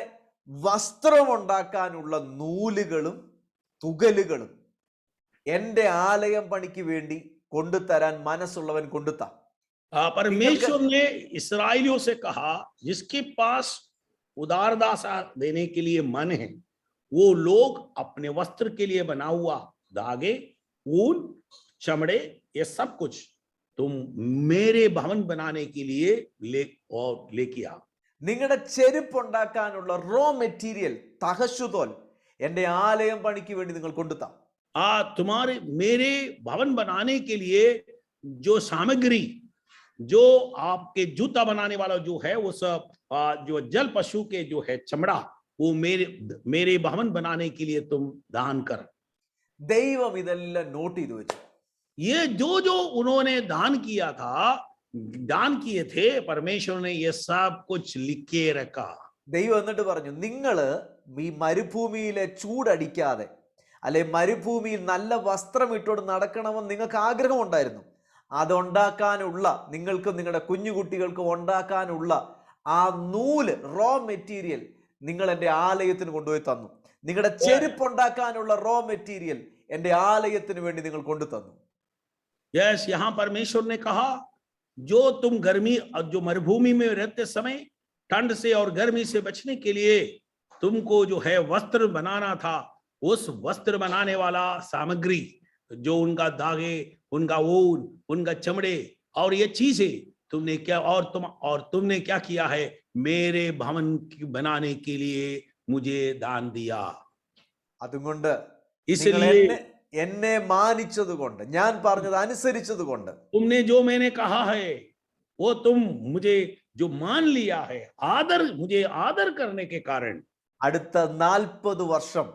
വസ്ത്രം ഉണ്ടാക്കാനുള്ള നൂലുകളും തുകലുകളും എന്റെ ആലയം പണിക്ക് വേണ്ടി കൊണ്ടുതരാൻ മനസ്സുള്ളവൻ കൊണ്ടുത്താ. परमेश्वर ने इस्राएलियों से कहा, जिसके पास उदारदासा देने के लिए मन है, वो लोग अपने वस्त्र के लिए बना हुआ धागे, ऊन, चमड़े, ये सब कुछ तुम मेरे भवन बनाने के लिए लेके आओ। നിങ്ങളുടെ ചെരുപ്പ് ഉണ്ടാക്കാനുള്ള റോ മെറ്റീരിയൽ തഹശുതോൽ എന്റെ ആലയം പണിക്ക് വേണ്ടി നിങ്ങൾ കൊണ്ടുത്താ. तुम्हारे मेरे भवन बनाने के लिए जो सामग्री, जो आपके जूता बनाने वाला जो है वो सब जो जल पशु के जो है चमड़ा, वो मेरे भवन बनाने के लिए तुम दान कर। ദൈവം ഇതെല്ലാം നോട്ട് ചെയ്തു വെച്ചു. ये जो उन्होंने दान किया था, दान किए थे, परमेश्वर ने ये सब कुछ लिख के रखा. ദൈവം എന്നിട്ട് പറഞ്ഞു, നിങ്ങള് ഈ മരുഭൂമിയിലെ ചൂടടിക്കാതെ അല്ലെ മരുഭൂമിയിൽ നല്ല വസ്ത്രം ഇട്ടോട് നടക്കണമെന്ന് നിങ്ങൾക്ക് ആഗ്രഹം ഉണ്ടായിരുന്നു. അതുണ്ടാക്കാനുള്ള, നിങ്ങൾക്കും നിങ്ങളുടെ കുഞ്ഞുകുട്ടികൾക്കും ഉണ്ടാക്കാനുള്ള ആ നൂല്, റോ മെറ്റീരിയൽ നിങ്ങൾ എൻ്റെ ആലയത്തിന് കൊണ്ടുപോയി തന്നു. നിങ്ങളുടെ ചെരുപ്പ് ഉണ്ടാക്കാനുള്ള റോ മെറ്റീരിയൽ എൻ്റെ ആലയത്തിന് വേണ്ടി നിങ്ങൾ കൊണ്ടു തന്നു. यस, यहाँ परमेश्वर ने कहा, जो तुम गर्मी, जो मरुभूमि में रहते समय ठंड से और गर्मी से बचने के लिए तुमको जो है वस्त्र बनाना था, उस वस्त्र बनाने वाला सामग्री, जो उनका धागे, उनका ऊन, उनका चमड़े और ये चीजें तुमने क्या, और तुमने क्या किया है, मेरे भवन बनाने के लिए मुझे दान दिया. അതുകൊണ്ട് इसलिए എന്നെ മാനിച്ചതുകൊണ്ട്, ഞാൻ പറഞ്ഞത് അനുസരിച്ചതുകൊണ്ട്, तुमने जो मैंने कहा है वो तुम मुझे जो मान लिया है, मुझे आदर करने के कारण അടുത്ത 40 വർഷം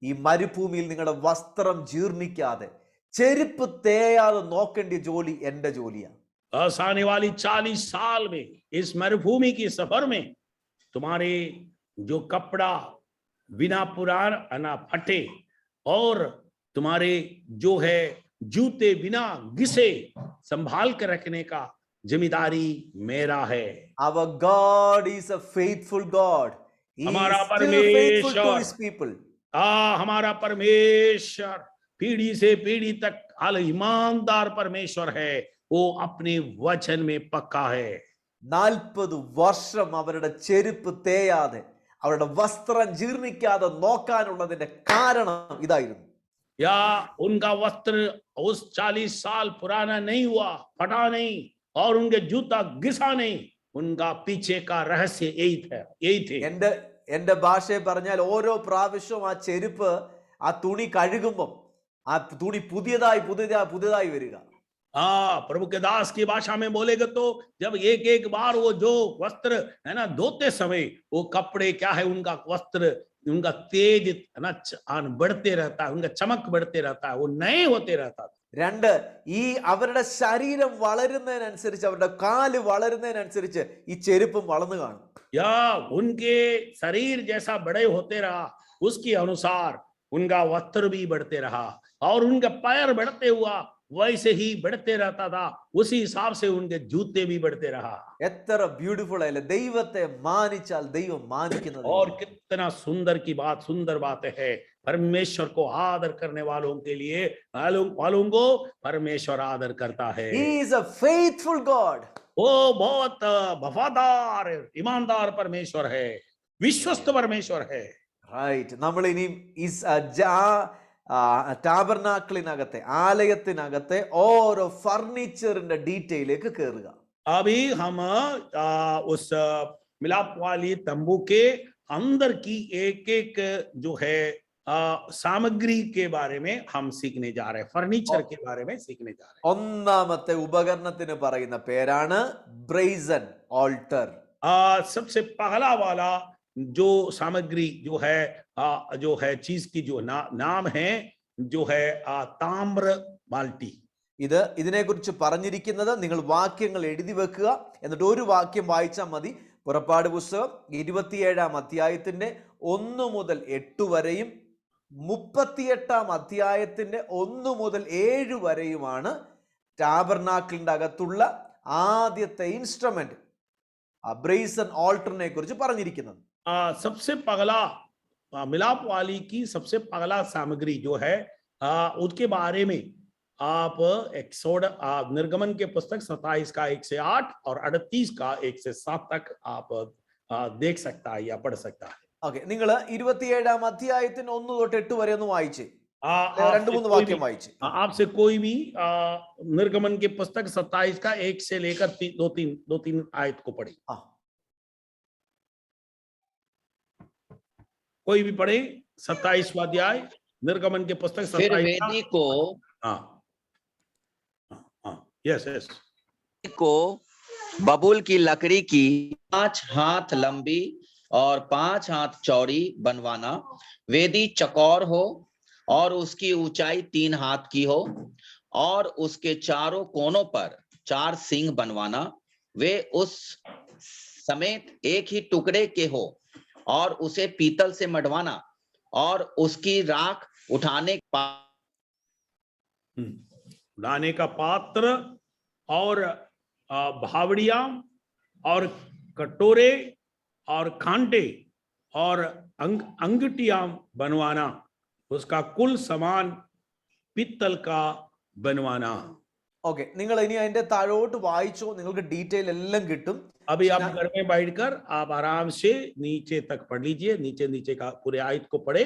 ഈ മരുഭൂമിയിൽ നിങ്ങളുടെ വസ്ത്രം ജീർണിക്കാതെ ചെരുപ്പ് തേയാതെ നോക്കേണ്ട ജോലി എന്റെ ജോലിയാണ്. आने वाली 40 साल में इस मरुभूमि की सफर में तुम्हारे जो कपड़ा बिना पुराना फटे और तुम्हारे जो है जूते बिना घिसे संभाल कर रखने का जिम्मेदारी मेरा है. Our God is a faithful God. He हमारा is still faithful to his people. हमारा परमेश्वर पीढ़ी से पीढ़ी तक ईमानदार परमेश्वर है, वो अपने वचन में पक्का है. 40 വർഷം അവരുടെ ചെരുപ്പ് തേയാതെ അവരുടെ വസ്ത്രം ജീർണിക്കാതെ നോക്കാനുള്ളതിന്റെ കാരണം ഇതായിരുന്നു. या उनका वस्त्र उस 40 साल पुराना नहीं हुआ, फटा नहीं, और उनके जूता घिसा नहीं, उनका पीछे का रहस्य यही थे. എന്റെ ഭാഷയെ പറഞ്ഞാൽ ഓരോ പ്രാവശ്യവും ആ ചെരുപ്പ്, ആ തുണി കഴുകുമ്പോൾ ആ തുണി പുതിയതായി വരിക. प्रभु के दास की भाषा में बोलेगा तो जब एक बार वो जो वस्त्र है ना धोते समय, वो कपड़े क्या है, उनका वस्त्र, उनका तेज है ना बढ़ते रहता है, उनका चमक बढ़ते रहता है, वो नए होते रहता था. 2, ഈ അവരുടെ ശരീരം വളരുന്നതിനനുസരിച്ച്, അവരുടെ കാല് വളരുന്നതിനനുസരിച്ച് ഈ ചെരുപ്പും വളർന്നു കാണും. या उनके शरीर जैसा बड़े होते रहा, उसके अनुसार उनका वस्त्र भी बढ़ते रहा, और उनका पैर बढ़ते हुआ वैसे ही बढ़ते रहता था, उसी हिसाब से उनके जूते भी बढ़ते रहा। എത്ര ബ്യൂട്ടിഫുൾ ആയില്ലേ, ദൈവത്തെ മാനിച്ചാൽ ദൈവം മാനിക്കുന്നത്. और कितना सुंदर की बात, सुंदर बात है, परमेश्वर को आदर करने वालों के लिए वालों को परमेश्वर आदर करता है। He is a faithful God. वो बहुत वफादार ईमानदार परमेश्वर है, विश्वस्त परमेश्वर है। റൈറ്റ്, നമ്മൾ ഇനിയും ടാബർനാക്കിളിനകത്തെ, ആലയത്തിനകത്തെ ഓരോ ഫർണിച്ചറിന്റെ ഡീറ്റെയിലേക്ക് കയറുക. अभी हम उस मिलाप वाली तंबू के अंदर की एक एक जो है सामग्री के बारे में हम सीखने जा रहे हैं, फर्नीचर के बारे में सीखने जा रहे हैं। ഒന്നാമത്തെ ഉപകരണത്തിന് പറയുന്ന പേരാണ് ബ്രേസൻ ഓൾട്ടർ. सबसे पहला वाला जो सामग्री जो है चीज की जो नाम है, जो है ताम्र बाल्टी. ഇതിനെക്കുറിച്ച് പറഞ്ഞിരിക്കുന്നത് നിങ്ങൾ വാക്യങ്ങൾ എഴുതി വെക്കുക, എന്നിട്ട് ഒരു വാക്യം വായിച്ചാൽ മതി. പുറപ്പാട് പുസ്തകം 27-ാം അധ്യായത്തിന്റെ 1 മുതൽ 8 വരെയും 38-ാം അധ്യായത്തിന്റെ 1 മുതൽ 7 വരെയുമാണ് ടാബർനാക്കിളിന്റെ അകത്തുള്ള ആദ്യത്തെ ഇൻസ്ട്രുമെന്റ്, ബ്രേസൻ ഓൾട്ടറിനെ കുറിച്ച് പറഞ്ഞിരിക്കുന്നത്. सबसे पहला मिलाप वाली की सबसे पहला सामग्री जो है उसके बारे में आप निर्गमन के पुस्तक 27 का 1 से 8 और 38 का 1 से 7 तक आप देख सकता है या पढ़ सकता है. ഓക്കെ, നിങ്ങൾ 27-ാം അധ്യായത്തിന് 1 തൊട്ട് 8 വരെ ഒന്ന് വായിച്ചേ, 2-3 വാക്യം വായിച്ചേ. आपसे कोई भी निर्गमन के पुस्तक 27 का 1 से लेकर 2-3 आयत को पढ़े, कोई भी पढ़े 27वां अध्याय निर्गमन के पुस्तक 27 फिर वेदी को यस को बबूल की लकड़ी की 5 हाथ लंबी और 5 हाथ चौड़ी बनवाना। वेदी चौकोर हो और उसकी ऊंचाई 3 हाथ की हो और उसके चारों कोनों पर 4 सींग बनवाना। वे उस समेत एक ही टुकड़े के हो और उसे पीतल से मढ़वाना और उसकी राख उठाने का पात्र और भावड़िया और कटोरे और कांटे और अंगटियां बनवाना, उसका कुल सामान पित्तल का बनवाना. ഓക്കെ, നിങ്ങൾ ഇനി അതിന്റെ താഴോട്ട് വായിച്ചോ, നിങ്ങൾക്ക് ഡീറ്റെയിൽ എല്ലാം കിട്ടും. अभी आप घर में बैठकर आप आराम से नीचे तक पढ़ लीजिए, नीचे का पूरे आयत को पढ़े,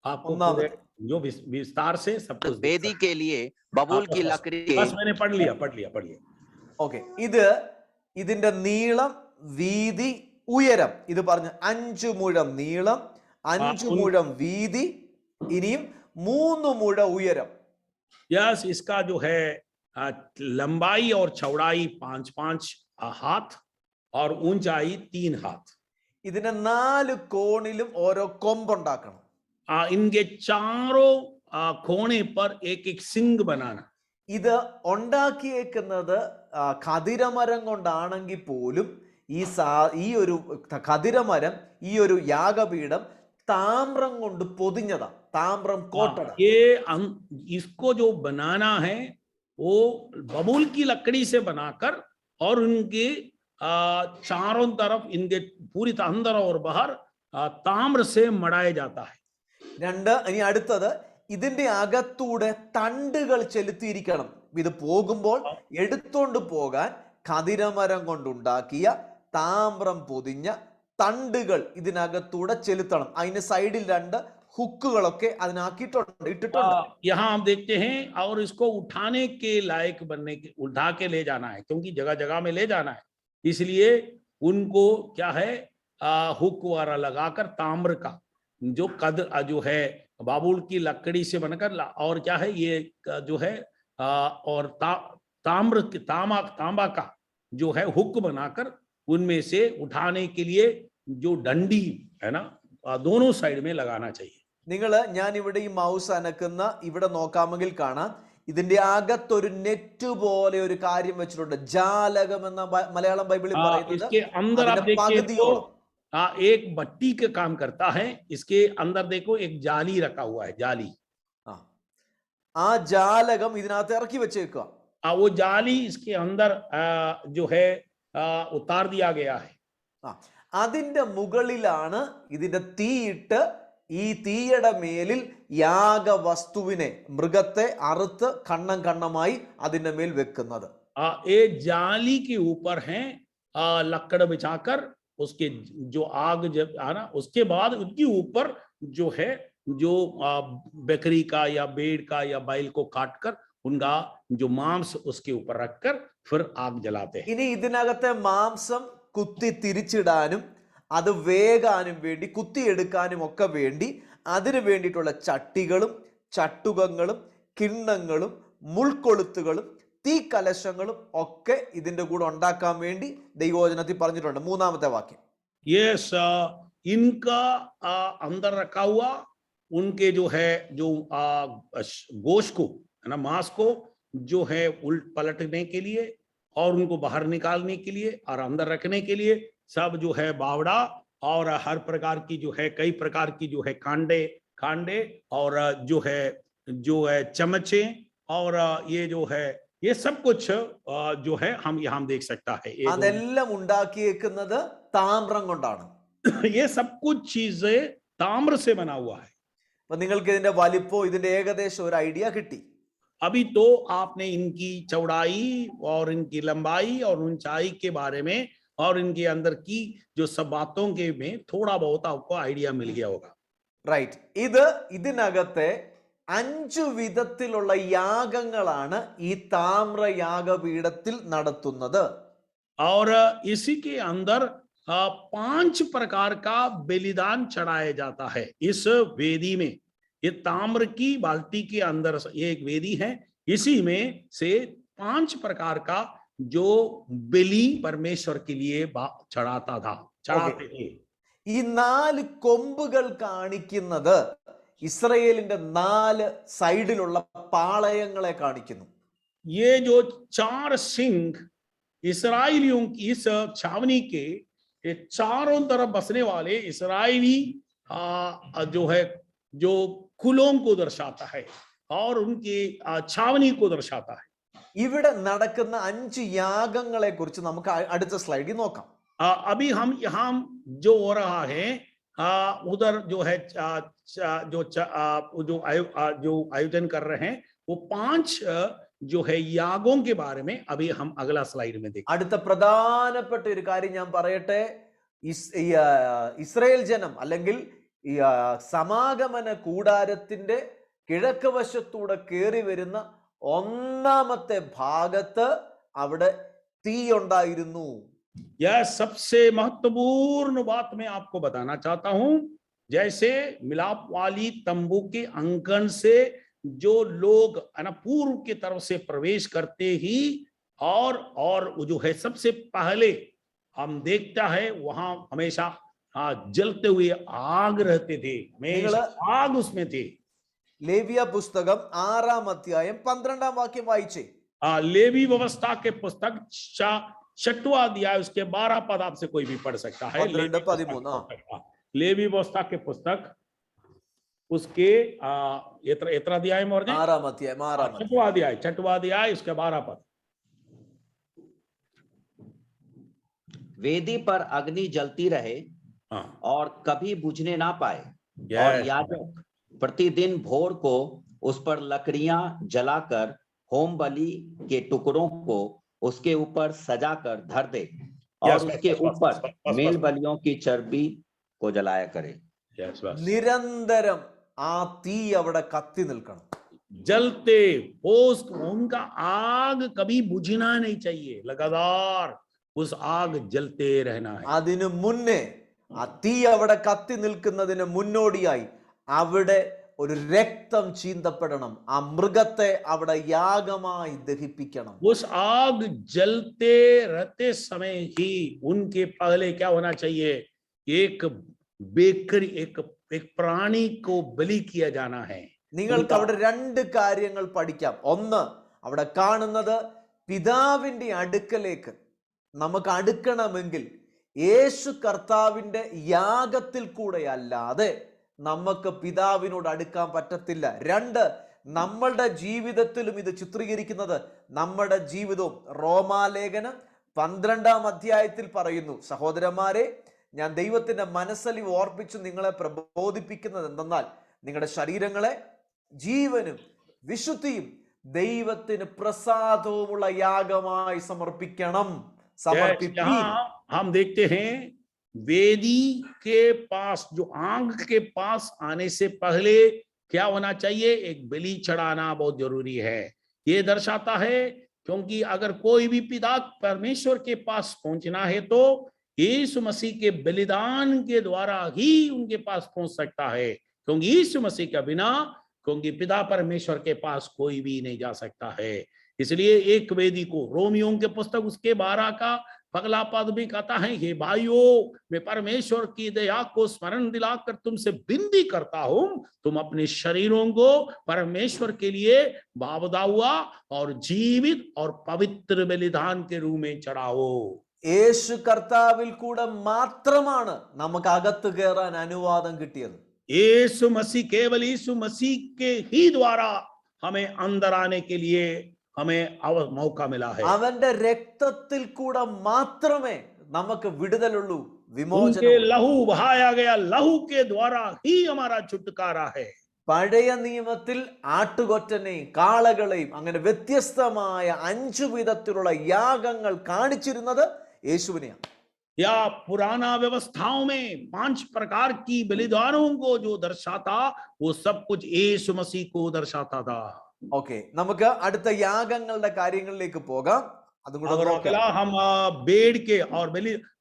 आपको पूरे जो विस्तार से सब कुछ. वेदी के लिए बबूल की लकड़ी, बस मैंने पढ़ लिया. ഓക്കെ, ഇതിന്റെ നീളം, വീതി, ഉയരം ഇത് പറഞ്ഞു 5 മുഴം നീളം, 5 മുഴം വീതി, ഇനിയും 3 മുഴ ഉയരം. यस, इसका जो है लंबाई और चौड़ाई 5-5 हाथ और ऊंचाई 3 हाथ. ഇതിന്റെ 4 കോണിലും ഓരോ കൊമ്പുണ്ടാക്കണം. इनके चारों कोने पर एक एक सिंग बनाना. ഇത് ഉണ്ടാക്കിയേക്കുന്നത് ഖദിരമരം കൊണ്ടാണെങ്കിൽ പോലും ഈ ഒരു ഖദിരമരം, ഈ ഒരു യാഗപീഠം താമ്രം കൊണ്ട് പൊതിഞ്ഞതാ, താമ്രം കോട്ടട. इसको जो बनाना है वो बबूल की लकड़ी से बनाकर और उनके चारों तरफ इनके पूरी अंदर और बाहर ताम्र से मढ़ाया जाता है. 2, ഇനി അടുത്തത്, ഇതിന്റെ അകത്തൂടെ തണ്ടുകൾ ചെലുത്തിയിരിക്കണം. ഇത് പോകുമ്പോൾ എടുത്തോണ്ട് പോകാൻ ഖദിരമരം കൊണ്ടുണ്ടാക്കിയ താമ്രം പൊതിഞ്ഞ തണ്ടുകൾ ഇതിനകത്തൂടെ ചെലുത്തണം. അതിന് സൈഡിൽ 2 हुक्कुകളൊക്കെ ഇട്ടിട്ടുണ്ട്. यहाँ आप देखते हैं, और इसको उठाने के लायक बनने के, उठा के ले जाना है, क्योंकि जगह जगह में ले जाना है, इसलिए उनको क्या है हुक वाला लगाकर ताम्र का जो कद जो है बाबुल की लकड़ी से बनकर, और क्या है ये जो है और तांबा का जो है हुक बनाकर उनमें से उठाने के लिए जो डंडी है ना, दोनों साइड में लगाना चाहिए. നിങ്ങൾ ഞാൻ ഇവിടെ ഈ മൗസ് അനക്കുന്ന ഇവിടെ നോക്കാമെങ്കിൽ കാണാം, ഇതിന്റെ അകത്തൊരു നെറ്റ് പോലെ ഒരു കാര്യം വെച്ചിട്ടുണ്ട്. ജാലകം എന്ന മലയാളം ബൈബിളിൽ പറയുന്നത് एक बट्टी का काम करता है. इसके अंदर देखो एक जाली रखा हुआ है, जाली. ആ ജാലകം ഇതിനകത്ത് ഇറക്കി വെച്ചേക്കുക. वो जाली इसके अंदर जो है उतार दिया गया है. അതിന്റെ മുകളിലാണ് ഇതിന്റെ തീയിട്ട് ഈ തീയുടെ മേലിൽ യാഗവസ്തുവിനെ, മൃഗത്തെ അറുത്ത് കണ്ണം കണ്ണമായി അതിന്റെ മേൽ വെക്കുന്നത്. ये जाली के ऊपर है लकड़ बिछाकर, उसके जो आग जब आना, उसके बाद उसके ऊपर जो है जो बकरी का या भेड़ का या बैल को काटकर उनका जो मांस उसके ऊपर रखकर फिर आग जलाते हैं. ഇനി ഇതിനകത്തെ മാംസം കുത്തി തിരിച്ചിടാനും അത് വേകാനും വേണ്ടി, കുത്തിയെടുക്കാനും ഒക്കെ വേണ്ടി അതിനു വേണ്ടിയിട്ടുള്ള ചട്ടികളും ചട്ടുകങ്ങളും കിണ്ണങ്ങളും മുൾക്കൊളുത്തുകളും തീ കലശങ്ങളും ഒക്കെ ഇതിന്റെ കൂടെ ഉണ്ടാക്കാൻ വേണ്ടി ദൈവവചനത്തിൽ പറഞ്ഞിട്ടുണ്ട്. മൂന്നാമത്തെ വാക്യം. यस, इनका अंदर रखा हुआ उनके जो है जो गोश्त को है ना, मांस को जो है उल्ट पलटने के लिए और उनको बाहर निकालने के लिए और अंदर रखने के लिए सब जो है बावड़ा और हर प्रकार की जो है, कई प्रकार की जो है कांडे और जो है चमचे और ये जो है ये सब कुछ जो है हम यहाँ देख सकता है. അതെല്ലാം ഉണ്ടാക്കിയേക്കുന്നത് താമ്രം കൊണ്ടാണ്. ये सब कुछ चीजें ताम्र से बना हुआ है. അപ്പൊ നിങ്ങൾക്ക് ഇതിന്റെ വലിപ്പം, ഇതിന്റെ ഏകദേശം ഒരു ഐഡിയ കിട്ടി. अभी तो आपने इनकी चौड़ाई और इनकी लंबाई और ऊंचाई के बारे में और इनके अंदर की जो सब बातों के में थोड़ा बहुत आपको आइडिया मिल गया होगा. റൈറ്റ്. ഇതിനകത്തെ 5 വിധത്തിലുള്ള യാഗങ്ങളാണ് ഈ താമ്രയാഗപീഠത്തിൽ നടത്തുന്നത്. और इसी के अंदर 5 प्रकार का बलिदान चढ़ाया जाता है इस वेदी में. ये ताम्र की बाल्टी के अंदर एक वेदी है, इसी में से 5 प्रकार का जो बलि परमेश्वर के लिए चढ़ाते थे. ഈ 4 കൊമ്പുകൾ കാണിക്കുന്നത് ഇസ്രായേലിന്റെ 4 സൈഡിലുള്ള പാളയങ്ങളെ കാണിക്കുന്നു. ये जो 4 सिंह इस्राएलियों की इस छावनी के ये चारों तरफ बसने वाले इस्राएली जो है जो कुलों को दर्शाता है और उनकी छावनी को दर्शाता है. ഇവിടെ നടക്കുന്ന 5 യാഗങ്ങളെ കുറിച്ച് നമുക്ക് അടുത്ത സ്ലൈഡിൽ നോക്കാം. अभी हम यहाँ जो हो रहा है उधर जो है जो आयोजन कर रहे हैं वो 5 जो है यागों के बारे में अभी हम अगला स्लाइड में देखें. അടുത്ത പ്രധാനപ്പെട്ട ഒരു കാര്യം ഞാൻ പറയട്ടെ. ഇസ്രായേൽ ജനം അല്ലെങ്കിൽ ഈ സമാഗമന കൂടാരത്തിന്റെ കിഴക്ക് വശത്തൂടെ കയറി വരുന്ന ഒന്നാമത്തെ ഭാഗത്ത് അവിടെ തീ ഉണ്ടായിരുന്നു. यह सबसे महत्वपूर्ण बात मैं आपको बताना चाहता हूं. जैसे मिलाप वाली तंबू के अंकन से जो लोग पूर्व की तरफ से प्रवेश करते ही और जो है सबसे पहले हम देखता है वहां हमेशा जलते हुए आग रहते थे, आग उसमें थे. ലേവ്യ പുസ്തകം 6-ാം അധ്യായം 12-ാം വാക്യം വായിച്ചേ. लेवी व्यवस्था के पुस्तक 6वां अध्याय उसके 12 पद आपसे कोई भी पढ़ सकता है. लेवी व्यवस्था के पुस्तक उसके इतना अध्याय में 6-ാം അധ്യായം 6वां अध्याय उसके 12 पद. वेदी पर अग्नि जलती रहे और कभी बुझने ना पाए, और याजक प्रतिदिन भोर को उस पर लकड़ियां जलाकर होम बलि के टुकड़ों को उसके ऊपर सजाकर धर दे और उसके ऊपर मेल बलियों की चर्बी को जलाया करे. निरंतरम आ തീ അവിടെ കത്തി നിൽക്കണം. जलते उनका आग कभी बुझना नहीं चाहिए, लगातार उस आग जलते रहना है. അതിനു മുന്നേ ആ തീ അവിടെ കത്തി നിൽക്കുന്നതിന് മുന്നോടിയായി അവിടെ ഒരു രക്തം ചീന്തപ്പെടണം. ആ മൃഗത്തെ അവിടെ യാഗമായി ദഹിപ്പിക്കണം. उस आग जलते रहते समय ही उनके पहले क्या होना चाहिए? एक प्राणी को बलि किया जाना है. നിങ്ങൾക്ക് അവിടെ 2 കാര്യങ്ങൾ പഠിക്കാം. ഒന്ന്, അവിടെ കാണുന്നത് പിതാവിന്റെ അടുക്കലേക്ക് നമുക്ക് അടുക്കണമെങ്കിൽ യേശു കർത്താവിന്റെ യാഗത്തിൽ കൂടെ അല്ലാതെ നമുക്ക് പിതാവിനോട് അടുക്കാൻ പറ്റത്തില്ല. 2, നമ്മളുടെ ജീവിതത്തിലും ഇത് ചിത്രീകരിക്കുന്നത് നമ്മുടെ ജീവിതവും. റോമാലേഖനം 12-ാം അധ്യായത്തിൽ പറയുന്നു, സഹോദരന്മാരെ, ഞാൻ ദൈവത്തിന്റെ മനസ്സലിവ് ഓർപ്പിച്ച് നിങ്ങളെ പ്രബോധിപ്പിക്കുന്നത് എന്തെന്നാൽ നിങ്ങളുടെ ശരീരങ്ങളെ ജീവനും വിശുദ്ധിയും ദൈവത്തിന് പ്രസാദവുമുള്ള യാഗമായി സമർപ്പിക്കണം. यहाँ हम देखते हैं वेदी के पास, जो आग के पास आने से पहले क्या होना चाहिए, एक बलि चढ़ाना बहुत जरूरी है. ये दर्शाता है क्योंकि अगर कोई भी पिता परमेश्वर के पास पहुंचना है तो यीशु मसीह के बलिदान के द्वारा ही उनके पास पहुंच सकता है, क्योंकि यीशु मसीह के बिना, क्योंकि पिता परमेश्वर के पास कोई भी नहीं जा सकता है. इसलिए एक वेदी को, रोमियों के पुस्तक उसके 12 का पगला पद भी कहता है, हे भाइयों, मैं परमेश्वर की दया को स्मरण दिलाकर तुमसे विनती करता हूं, तुम अपने शरीरों को परमेश्वर के लिए बावदा हुआ और जीवित और पवित्र बलिदान के रूप में चढ़ाओ. യേശു കർത്താവിൽ കൂടെ മാത്രമാണ് നമുക്ക് അകത്ത് കയറാൻ അനുവാദം കിട്ടിയത്. यीशु मसीह, केवल यीशु मसीह के ही द्वारा हमें अंदर आने के लिए हमें मौका मिला है. അവന്റെ രക്തത്തിൽ കൂടെ മാത്രമേ നമുക്ക് വിടുതലുള്ളൂ, उनके വിമോചനം. लहू बहाया गया लहू के द्वारा ही हमारा छुटकारा है. പഴയ നിയമത്തിൽ ആട്ടുകൊറ്റനെയും കാളകളെയും അങ്ങനെ വ്യത്യസ്തമായ 5 വിധത്തിലുള്ള യാഗങ്ങൾ കാണിച്ചിരുന്നത് യേശുവിനെയാണ്. या पुराना व्यवस्थाओं में 5 प्रकार की बलिदानों को जो दर्शाता, वो सब कुछ यीशु मसीह को दर्शाता था. ഓക്കെ, നമുക്ക് അടുത്ത യാഗങ്ങളുടെ കാര്യങ്ങളിലേക്ക് പോകാം. അതും കൂടെ और നോക്കാം. अगला हम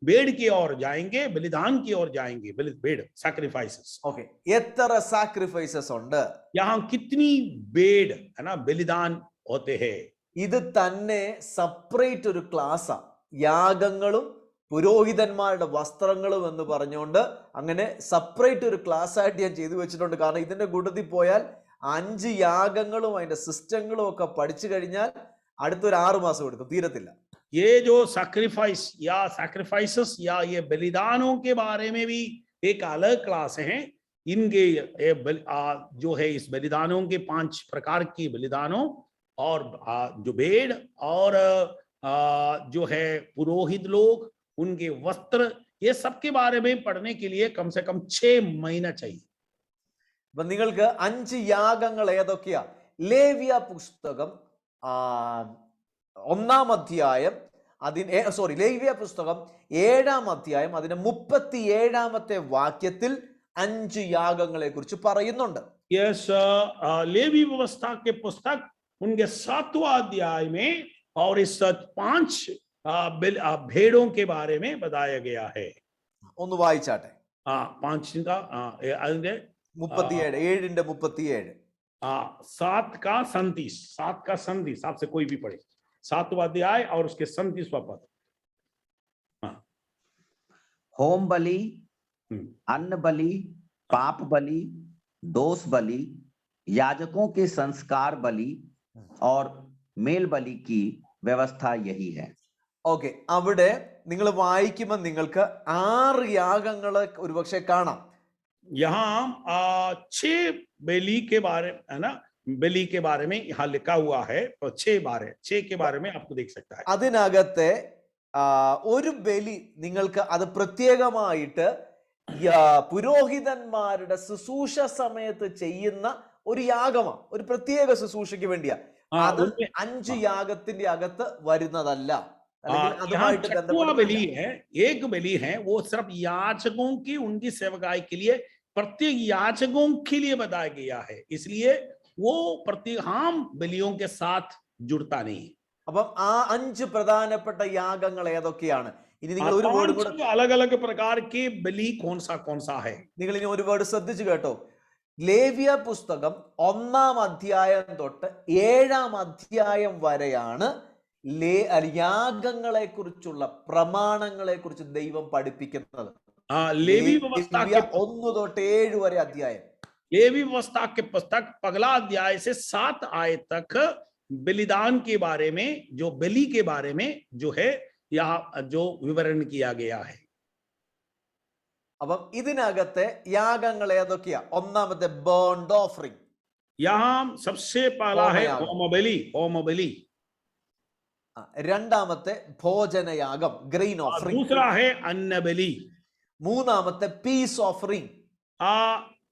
बेड़ की ओर जाएंगे, बलिदान की ओर जाएंगे. बेड़ सैक्रिफाइसेस. ഓക്കെ, എത്ര സാക്രിഫൈസസ് ഉണ്ട്? यहाँ कितनी बेड़ है ना, बलिदान होते हैं. ഇത് തന്നെ സെപ്പറേറ്റ് ഒരു ക്ലാസ്സാ. യാഗങ്ങളും പുരോഹിതന്മാരുടെ വസ്ത്രങ്ങളും എന്ന് പറഞ്ഞുകൊണ്ട് അങ്ങനെ സെപ്പറേറ്റ് ഒരു ക്ലാസ് ആയിട്ട് ഞാൻ ചെയ്തു വെച്ചിട്ടുണ്ട്. കാരണം ഇതിന്റെ കൂട്ടത്തിൽ പോയാൽ 5 യാഗങ്ങളും അതിന്റെ സിസ്റ്റങ്ങളും ഒക്കെ പഠിച്ചു കഴിഞ്ഞാൽ അടുത്തൊരു 6 മാസം എടുക്കും, തീരത്തില്ല. ये जो सैक्रिफाइसेस या ये बलिदानों के बारे में भी एक अलग क्लास है. इनके जो है इस बलिदानों के 5 प्रकार की बलिदानों और जो भेड़ और जो है पुरोहित लोग, उनके वस्त्र, ये सब के बारे में पढ़ने के लिए कम से कम 6 महीना चाहिए. അപ്പൊ നിങ്ങൾക്ക് 5 യാഗങ്ങൾ ഏതൊക്കെയാ? ലേവ്യ പുസ്തകം 1-ാം അധ്യായം ലേവ്യ പുസ്തകം 7-ാം അധ്യായം അതിന്റെ 37-ാമത്തെ വാക്യത്തിൽ 5 യാഗങ്ങളെ കുറിച്ച് പറയുന്നുണ്ട്. यस, लेवी व्यवस्था के पुस्तक उनके 7वां अध्याय में और इस 5 भेड़ों के बारे में बताया गया है. ഒന്ന് വായിച്ചാട്ടെ. 5 का 37, 7-ന്റെ 37. 7 का 37, 7 का 37, आपसे कोई भी पढ़े 7वां अध्याय और उसके 37वां पद. होम बलि, अन्न बलि, पाप बलि, दोष बलि, याजकों के संस्कार बलि और मेल बलि की व्यवस्था यही है. ഓക്കെ, അവിടെ നിങ്ങൾ വായിക്കുമ്പോൾ നിങ്ങൾക്ക് 6 യാഗങ്ങളെ ഒരുപക്ഷെ കാണാം. यहाँ 6 बलि के बारे, है ना, बलि के बारे में यहाँ लिखा हुआ है. तो 6 के बारे में आपको देख सकता है. അതിനകത്തെ ഒരു ബലി നിങ്ങൾക്ക് അത് പ്രത്യേകമായിട്ട് പുരോഹിതന്മാരുടെ ശുശ്രൂഷ സമയത്ത് ചെയ്യുന്ന ഒരു യാഗമാണ്, ഒരു പ്രത്യേക ശുശ്രൂഷയ്ക്ക് വേണ്ടിയാ. അത് 5 യാഗത്തിന്റെ അകത്ത് വരുന്നതല്ല. बलि है, एक बलि है, वो सिर्फ याजकों की, उनकी सेवकाई के लिए, प्रत्येक याजकों के लिए बताया गया है. इसलिए वो प्रत्येक आम बलियों के साथ जुड़ता नहीं. അപ്പം ആ 5 പ്രധാനപ്പെട്ട യാഗങ്ങൾ ഏതൊക്കെയാണ്? ഇനി നിങ്ങൾ ഒരു വേർഡ് കൂടെ, अलग अलग प्रकार के बलि कौन सा है. നിങ്ങൾ ഇനി ഒരു വേർഡ് ശ്രദ്ധിച്ചു കേട്ടോ. ലേവ്യ പുസ്തകം 1-ാം അധ്യായം തൊട്ട് 7-ാം അധ്യായം വരെയാണ് യാഗങ്ങളെ കുറിച്ചുള്ള പ്രമാണങ്ങളെ കുറിച്ച് ദൈവം പഠിപ്പിക്കുന്നത്. लेवी व्यवस्था के 1 തൊട്ട് 7 വരെ അധ്യായം. लेवी व्यवस्था के पुस्तक पगला अध्याय से 7 आयत तक बलिदान के बारे में, जो बलि के बारे में जो है यहाँ जो विवरण किया गया है. അപ്പം ഇതിനകത്തെ യാഗങ്ങൾ ഏതൊക്കെയാ? ഒന്നാമത്തെ ബേൺഡ് ഓഫറിംഗ്. यहाँ सबसे पहला है ഹോമയാഗം. होम बलि രണ്ടാമത്തെ ഭോജനയാഗം, ഗ്രെയിൻ ഓഫറിംഗ്. दूसरा है अन्न बलि മൂന്നാമത്തെ പീസ് ഓഫറിംഗ്, आ,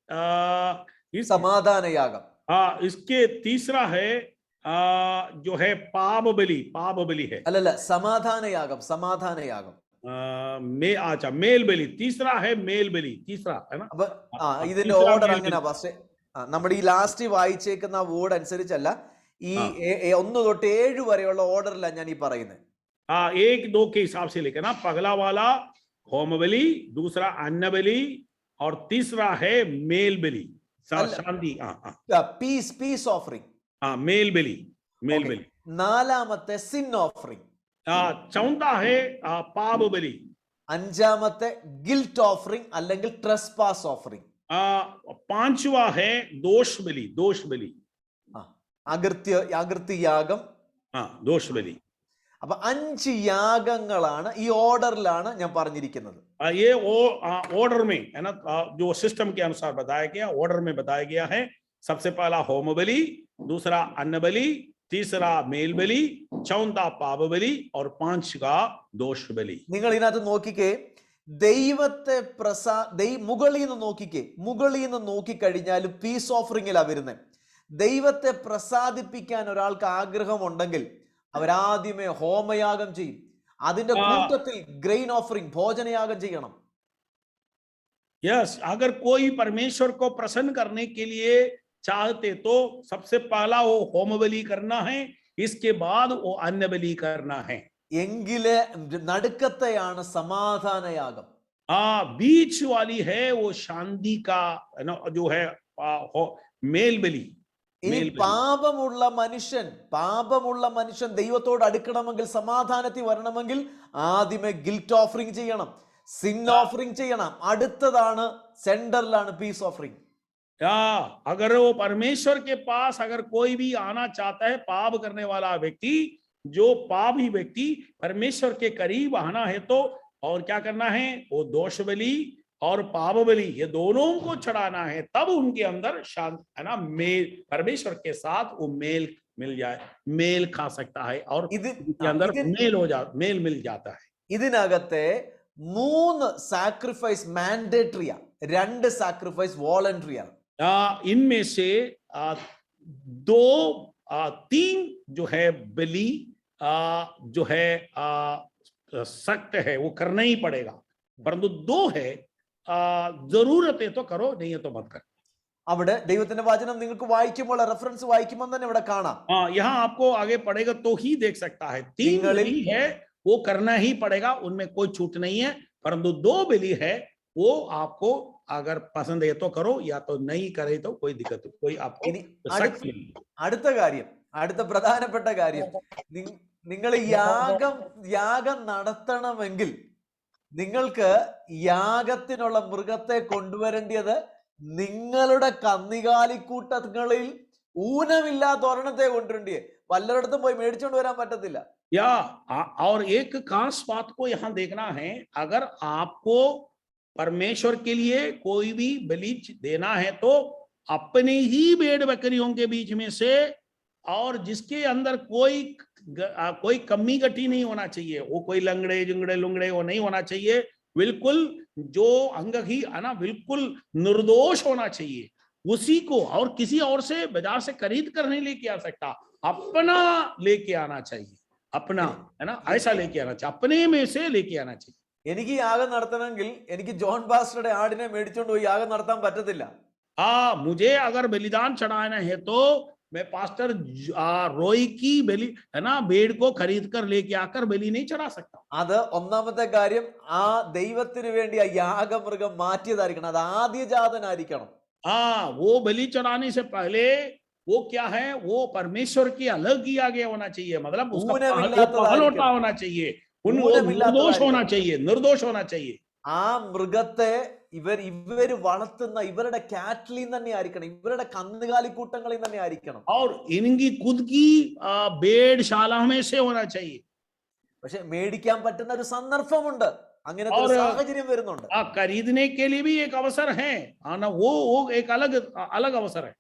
आ, इस സമാധാനയാഗം. इसके तीसरा है जो है पाप बलि है അല്ലല്ല, സമാധാനയാഗം, സമാധാനയാഗം. अच्छा मेल बलि तीसरा है, मेल बलि तीसरा है ना. അപ്പൊ ഇതിന്റെ तीसरा ഓർഡർ मेल അങ്ങനെ बलि. പക്ഷേ നമ്മുടെ ഈ ലാസ്റ്റ് വായിച്ചേക്കുന്ന വേർഡ് അനുസരിച്ചല്ല, ഈ 1 തൊട്ട് 7 വരെയുള്ള ഓർഡറിലാണ് ഞാൻ ഈ പറയുന്നത്. 1-2 के हिसाब से लेकर ना, पगला वाला होम बलि, दूसरा अन्न बलि और तीसरा है मेल बलि शांति. പീസ് ഓഫറിംഗ്, मेल बलि बलि. നാലാമത്തെ സിൻ ഓഫറിംഗ്, चौथा है पाप बलि. അഞ്ചാമത്തെ ഗിൽറ്റ് ഓഫറിംഗ് അല്ലെങ്കിൽ ട്രസ്പാസ് ഓഫറിംഗ്, पांचवा है दोष बलि. അകൃത്യയാഗം. दोष बलि. അപ്പൊ 5 യാഗങ്ങളാണ് ഈ ഓർഡറിലാണ് ഞാൻ പറഞ്ഞിരിക്കുന്നത്. ये ऑर्डर में है ना, जो सिस्टम के अनुसार बताया गया, ऑर्डर में बताया गया है. सबसे पहला होम बलि, दूसरा अन्न बलि, तीसरा मेल बलि, चौथा पाप बलि और 5वां दोष बलि. നിങ്ങൾ ഇതിനകത്ത് നോക്കിക്കേ, ദൈവത്തെ മുകളിൽ നിന്ന് നോക്കിക്കേ, മുകളിൽ നിന്ന് നോക്കിക്കഴിഞ്ഞാലും പീസ് ഓഫറിംഗിലാ വരുന്നത്. ദൈവത്തെ പ്രസാദിപ്പിക്കാൻ ഒരാൾക്ക് ആഗ്രഹമുണ്ടെങ്കിൽ അവരാദ്യമേ ഹോമയാഗം ചെയ്യും. അതിന്റെ കൂട്ടത്തിൽ ഗ്രെയിൻ ഓഫറിംഗ്, ഭോജനയാഗം ചെയ്യണം. यस, अगर कोई परमेश्वर को प्रसन्न करने के लिए चाहते तो सबसे पहला वो होम बलि करना है, इसके बाद वो अन्न बलि करना है. എങ്കില് നടുക്കത്തെയാണ് സമാധാനയാഗം. बीच वाली है वो शांति का जो है मेल बलि. ഇനി പാപമുള്ള മനുഷ്യൻ ദൈവത്തോട് അടുക്കണമെങ്കിൽ, സമാധാനത്തിൽ വരണമെങ്കിൽ ആദ്യമേ ഗിൽറ്റ് ഓഫറിംഗ് ചെയ്യണം, സിൻ ഓഫറിംഗ് ചെയ്യണം. അടുത്തതാണ് സെന്ററിലാണ് പീസ് ഓഫറിംഗ്. अगर वो परमेश्वर के पास अगर कोई भी आना चाहता है, पाप करने वाला व्यक्ति, जो पापी व्यक्ति परमेश्वर के करीब आना है, तो और क्या करना है, वो दोष बलि और पाप बलि ये दोनों को चढ़ाना है. तब उनके अंदर शांति है ना, मेल, परमेश्वर के साथ वो मिल जाए, मेल खा सकता है और इसके अंदर मेल मिल जाता है. ഇതിനകത്തെ 3 സാക്രിഫൈസ് മാൻഡേറ്ററിയാ, 2 സാക്രിഫൈസ് വോളണ്ടറിയാണ്. इनमें से 3 जो है बलि जो है सख्त है, वो करना ही पड़ेगा, परंतु 2 है जरूरत है तो करो, नहीं है तो मत कर. അവിടെ ദൈവത്തിന്റെ വചനം നിങ്ങൾക്ക് വായിക്കുമ്പോൾ, റെഫറൻസ് വായിക്കുമ്പോൾ തന്നെ ഇവിടെ കാണാം. यहाँ आपको आगे पढ़ेगा तो ही देख सकता है. 3 बलि है वो करना ही पड़ेगा, उनमें कोई छूट नहीं है, परंतु 2 बलि है वो आपको अगर पसंद है तो करो, या तो नहीं करे तो कोई दिक्कत, कोई आपको അടുത്ത കാര്യം, അടുത്ത പ്രധാനപ്പെട്ട കാര്യം, നിങ്ങൾ യാഗം നടത്തണമെങ്കിൽ നിങ്ങൾക്ക് യാഗത്തിനുള്ള മൃഗത്തെ കൊണ്ടുവരേണ്ടത് നിങ്ങളുടെ കന്നുകാലിക്കൂട്ടങ്ങളിൽ ഊനമില്ലാത്ത ഒരെണ്ണത്തെ കൊണ്ടുവരണ്ടേ, വല്ലയിടത്തും പോയി മേടിച്ചോണ്ട് വരാൻ പറ്റത്തില്ല. या और एक खास बात को यहाँ देखना है, अगर आपको परमेश्वर के लिए कोई भी बलि देना है तो अपने ही भेड़ बकरियों के बीच में से, और जिसके अंदर कोई कमी गटी नहीं होना चाहिए, वो कोई लंगड़े जुंगड़े लुंगड़े वो नहीं होना चाहिए, बिल्कुल जो अंग ही है ना बिल्कुल निर्दोष होना चाहिए, उसी को, और किसी और से बाजार से खरीद कर नहीं लेके आ सकता, अपना लेके आना चाहिए, अपना है ना, ऐसा लेके आना चाहिए, अपने में से लेके आना चाहिए. എനിക്ക് യാഗം നടത്തണമെങ്കിൽ എനിക്ക് ജോൺ ബാസ്റ്ററുടെ ആടിനെ മേടിച്ചോണ്ട് പോയി യാഗം നടത്താൻ പറ്റത്തില്ല. मुझे अगर बलिदान चढ़ाना है तो मैं पास्टर रोई की बलि है ना भेड़ को खरीद कर लेके आकर बलि नहीं चढ़ा सकता. അത് ഒന്നാമത്തെ കാര്യം, ആ ദൈവത്തിന് വേണ്ടി ആ യാഗമൃഗം മാറ്റിയതായിരിക്കണം, അത് ആദ്യജാതനായിരിക്കണം. वो बलि चढ़ाने से पहले वो क्या है, वो परमेश्वर की अलग किया गया होना चाहिए, मतलब उसका पहलौठा होना चाहिए, निर्दोष होना चाहिए, निर्दोष होना चाहिए. ആ മൃഗത്തെ ഇവര് വളർത്തുന്ന ഇവരുടെ കാറ്റലിൽ തന്നെ ആയിരിക്കണം, ഇവരുടെ കന്നുകാലിക്കൂട്ടങ്ങളിൽ തന്നെ ആയിരിക്കണം. और इनकी खुद की भेड़शाला में से होना चाहिए. പക്ഷെ മേടിക്കാൻ പറ്റുന്ന ഒരു സന്ദർഭമുണ്ട്, അങ്ങനത്തെ ഒരു സാഹചര്യം വരുന്നുണ്ട്. खरीदने के लिए भी एक अवसर है, वो एक अलग अवसर है.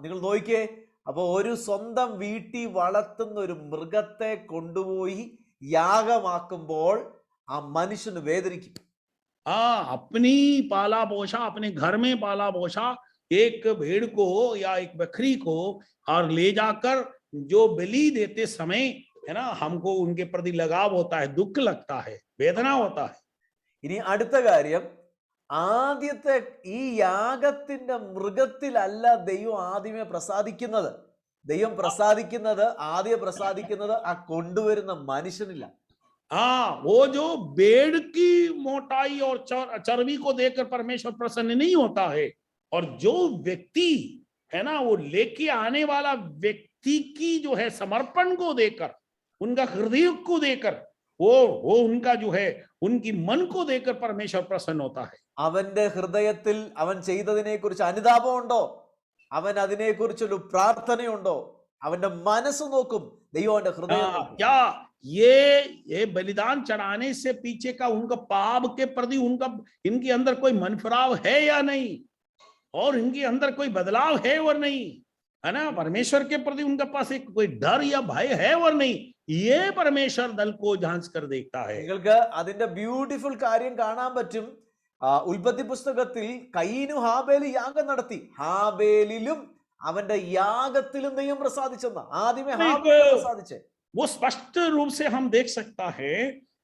നിങ്ങൾ നോക്കിയേ, അപ്പൊ ഒരു സ്വന്തം വീട്ടിൽ വളർത്തുന്ന ഒരു മൃഗത്തെ കൊണ്ടുപോയി യാഗമാക്കുമ്പോൾ ആ മനുഷ്യന് വേദനിക്കും. अपनी पाला पोषा, अपने घर में पाला पोषा एक भेड़ को या एक बकरी को और ले जाकर जो बलि देते समय है ना, हमको उनके प्रति लगाव होता है, दुख लगता है, वेदना होता है. ഇനി അടുത്ത കാര്യം, ആദ്യത്തെ ഈ യാഗത്തിന്റെ മൃഗത്തിലല്ല ദൈവം ആദ്യമേ പ്രസാദിക്കുന്നത്. ദൈവം പ്രസാദിക്കുന്നത് ആ കൊണ്ടുവരുന്ന മനുഷ്യനില്ല. वो जो भेड़ की मोटाई और चर्बी को देखकर परमेश्वर प्रसन्न नहीं होता है, और जो व्यक्ति है ना, वो लेके आने वाला व्यक्ति की जो है समर्पण को देकर, उनका हृदय को देकर, वो उनका जो है उनकी मन को देकर परमेश्वर प्रसन्न होता है. അവന്റെ ഹൃദയത്തിൽ അവൻ ചെയ്തതിനെ കുറിച്ച് അനുതാപമുണ്ടോ, അവൻ അതിനെ കുറിച്ചൊരു പ്രാർത്ഥനയുണ്ടോ, അവന്റെ മനസ്സ് നോക്കും, ദൈവം അവന്റെ ഹൃദയം നോക്കും. क्या ये बलिदान चढ़ाने से पीछे का उनका पाप के प्रति उनका इनके अंदर कोई मनफिराव है या नहीं, और इनके अंदर कोई बदलाव है और नहीं, है ना, परमेश्वर के प्रति उनके पास एक कोई डर या भय है और नहीं, ये परमेश्वर दल को जांच कर देखता है. നിങ്ങൾക്ക് അതിന്റെ ബ്യൂട്ടിഫുൾ കാര്യം കാണാൻ പറ്റും. ഉൽപ്പത്തി പുസ്തകത്തിൽ കയീനും ഹാബേലും യാഗം നടത്തി. ഹാബേലിലും അവന്റെ യാഗത്തിലും ദൈവം പ്രസാദിച്ചെന്ന. ആദ്യമേ ഹാബേൽ പ്രസാദിച്ചേ. वो स्पष्ट रूप से हम देख सकता है,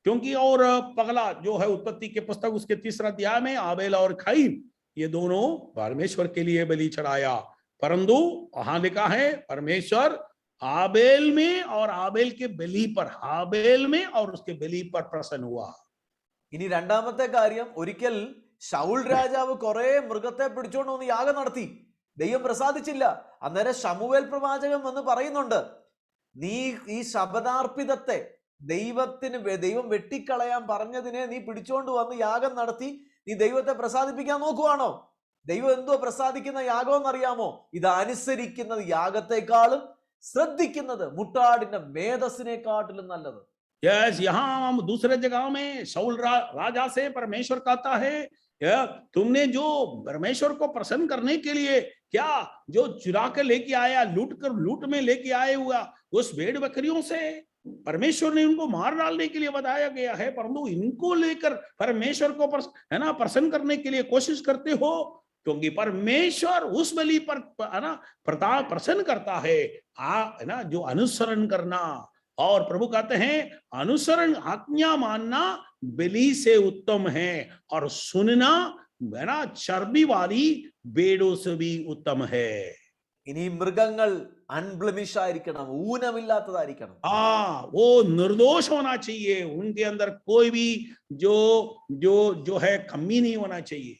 क्योंकि और पगला जो है उत्पत्ति के पुस्तक उसके 3 अध्याय में आबेल और खैन ये दोनों परमेश्वर के लिए बलि चढ़ाया, परंतु वहां लिखा है परमेश्वर आबेल में और आबेल के बलि पर, आबेल में और उसके बलि पर प्रसन्न हुआ. ഇനി രണ്ടാമത്തെ കാര്യം, ഒരിക്കൽ ശൗൽ രാജാവ് കുറെ മൃഗത്തെ പിടിച്ചോണ്ട് വന്ന് യാഗം നടത്തി. ദൈവം പ്രസാദിച്ചില്ല. അന്നേരം ശമൂവേൽ പ്രവാചകൻ വന്ന് പറയുന്നുണ്ട്, നീ ഈ ശബദാർപ്പിതത്തെ ദൈവം വെട്ടിക്കളയാൻ പറഞ്ഞതിനെ നീ പിടിച്ചോണ്ട് വന്ന് യാഗം നടത്തി നീ ദൈവത്തെ പ്രസാദിപ്പിക്കാൻ നോക്കുവാണോ? ദൈവം എന്തോ പ്രസാദിക്കുന്ന യാഗം എന്നറിയാമോ? ഇത് അനുസരിക്കുന്നത് യാഗത്തെക്കാളും ശ്രദ്ധിക്കുന്നത് മുട്ടാടിന്റെ മേധസ്സിനെക്കാട്ടിലും നല്ലത്. यस, यहाँ हम दूसरे जगह में शाऊल राजा से परमेश्वर कहता है, तुमने जो परमेश्वर को प्रसन्न करने के लिए क्या जो चुरा कर लेके आया, लूट में लेके आए हुआ उस भेड़ बकरियों से परमेश्वर ने उनको मार डालने के लिए बताया गया है, परंतु इनको लेकर परमेश्वर को है ना प्रसन्न करने के लिए कोशिश करते हो, क्योंकि परमेश्वर उस बलि पर है ना प्रसन्न करता है ना जो अनुसरण करना. और प्रभु कहते हैं अनुसरण आज्ञा मानना बलि से उत्तम है, और सुनना है ना चर्बी वाली भेड़ों से भी उत्तम है. ഇനി മൃഗങ്ങൾ അൺബ്ലെമിഷ് ആയിരിക്കണം, ഊനമില്ലാത്തതായിരിക്കണം. वो निर्दोष होना चाहिए, उनके अंदर कोई भी जो है कमी नहीं होना चाहिए.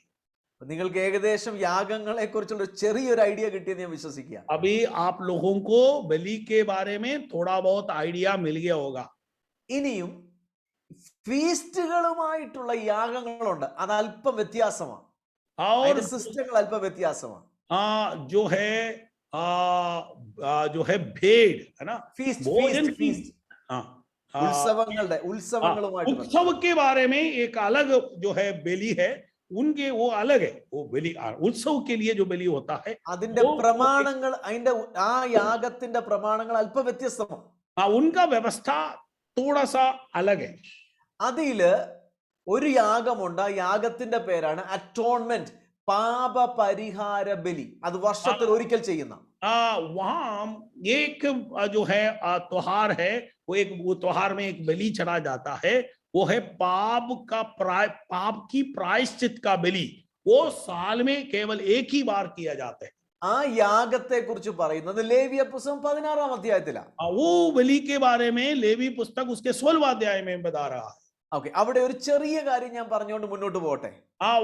നിങ്ങൾക്ക് ഏകദേശം യാഗങ്ങളെ കുറിച്ചുള്ള ചെറിയൊരു ഐഡിയ കിട്ടിയെന്ന് ഞാൻ വിശ്വസിക്കുക. अभी आप लोगों को बलि के बारे में थोड़ा बहुत आइडिया मिल गया होगा. ഇനിയും ഫീസ്റ്റുകളുമായിട്ടുള്ള യാഗങ്ങളുണ്ട്, അത് അല്പം വ്യത്യാസമാണ്. और സിസ്റ്റങ്ങൾ അല്പം വ്യത്യാസമാണ്. जो है भेड़ है ना, ഫീസ്റ്റ് ഉത്സവങ്ങളുമായിട്ട് उत्सव के बारे में एक अलग जो है बलि है, उनके वो अलग है. वो बलि उत्सव के लिए जो बलि होता है അതിന്റെ പ്രമാണങ്ങൾ, അതിന്റെ ആ യാഗത്തിന്റെ പ്രമാണങ്ങൾ അല്പം വ്യത്യസ്തമാണ്. उनका व्यवस्था थोड़ा सा अलग है. അതില് ഒരു യാഗമുണ്ട്, ആ യാഗത്തിന്റെ പേരാണ് അറ്റോൺമെന്റ്, പാപ പരിഹാര ബലി. അത് വർഷത്തിൽ ഒരിക്കൽ ചെയ്യുന്ന. वहां एक जो है त्योहार है, वो त्योहार में एक बलि चढ़ा जाता है, वो है पाप की प्रायश्चित का बलि. वो साल में केवल एक ही बार किया जाता है. ആ യാഗത്തെ കുറിച്ച് പറയുന്നത് ലേവ്യ പുസ്തകം 16-ാം അധ്യായത്തിലാണ്. वो बलि के बारे में लेवी पुस्तक उसके 16वां अध्याय में बता रहा है. ഓക്കെ, അവിടെ ഒരു ചെറിയ കാര്യം ഞാൻ പറഞ്ഞുകൊണ്ട് മുന്നോട്ട് പോട്ടെ.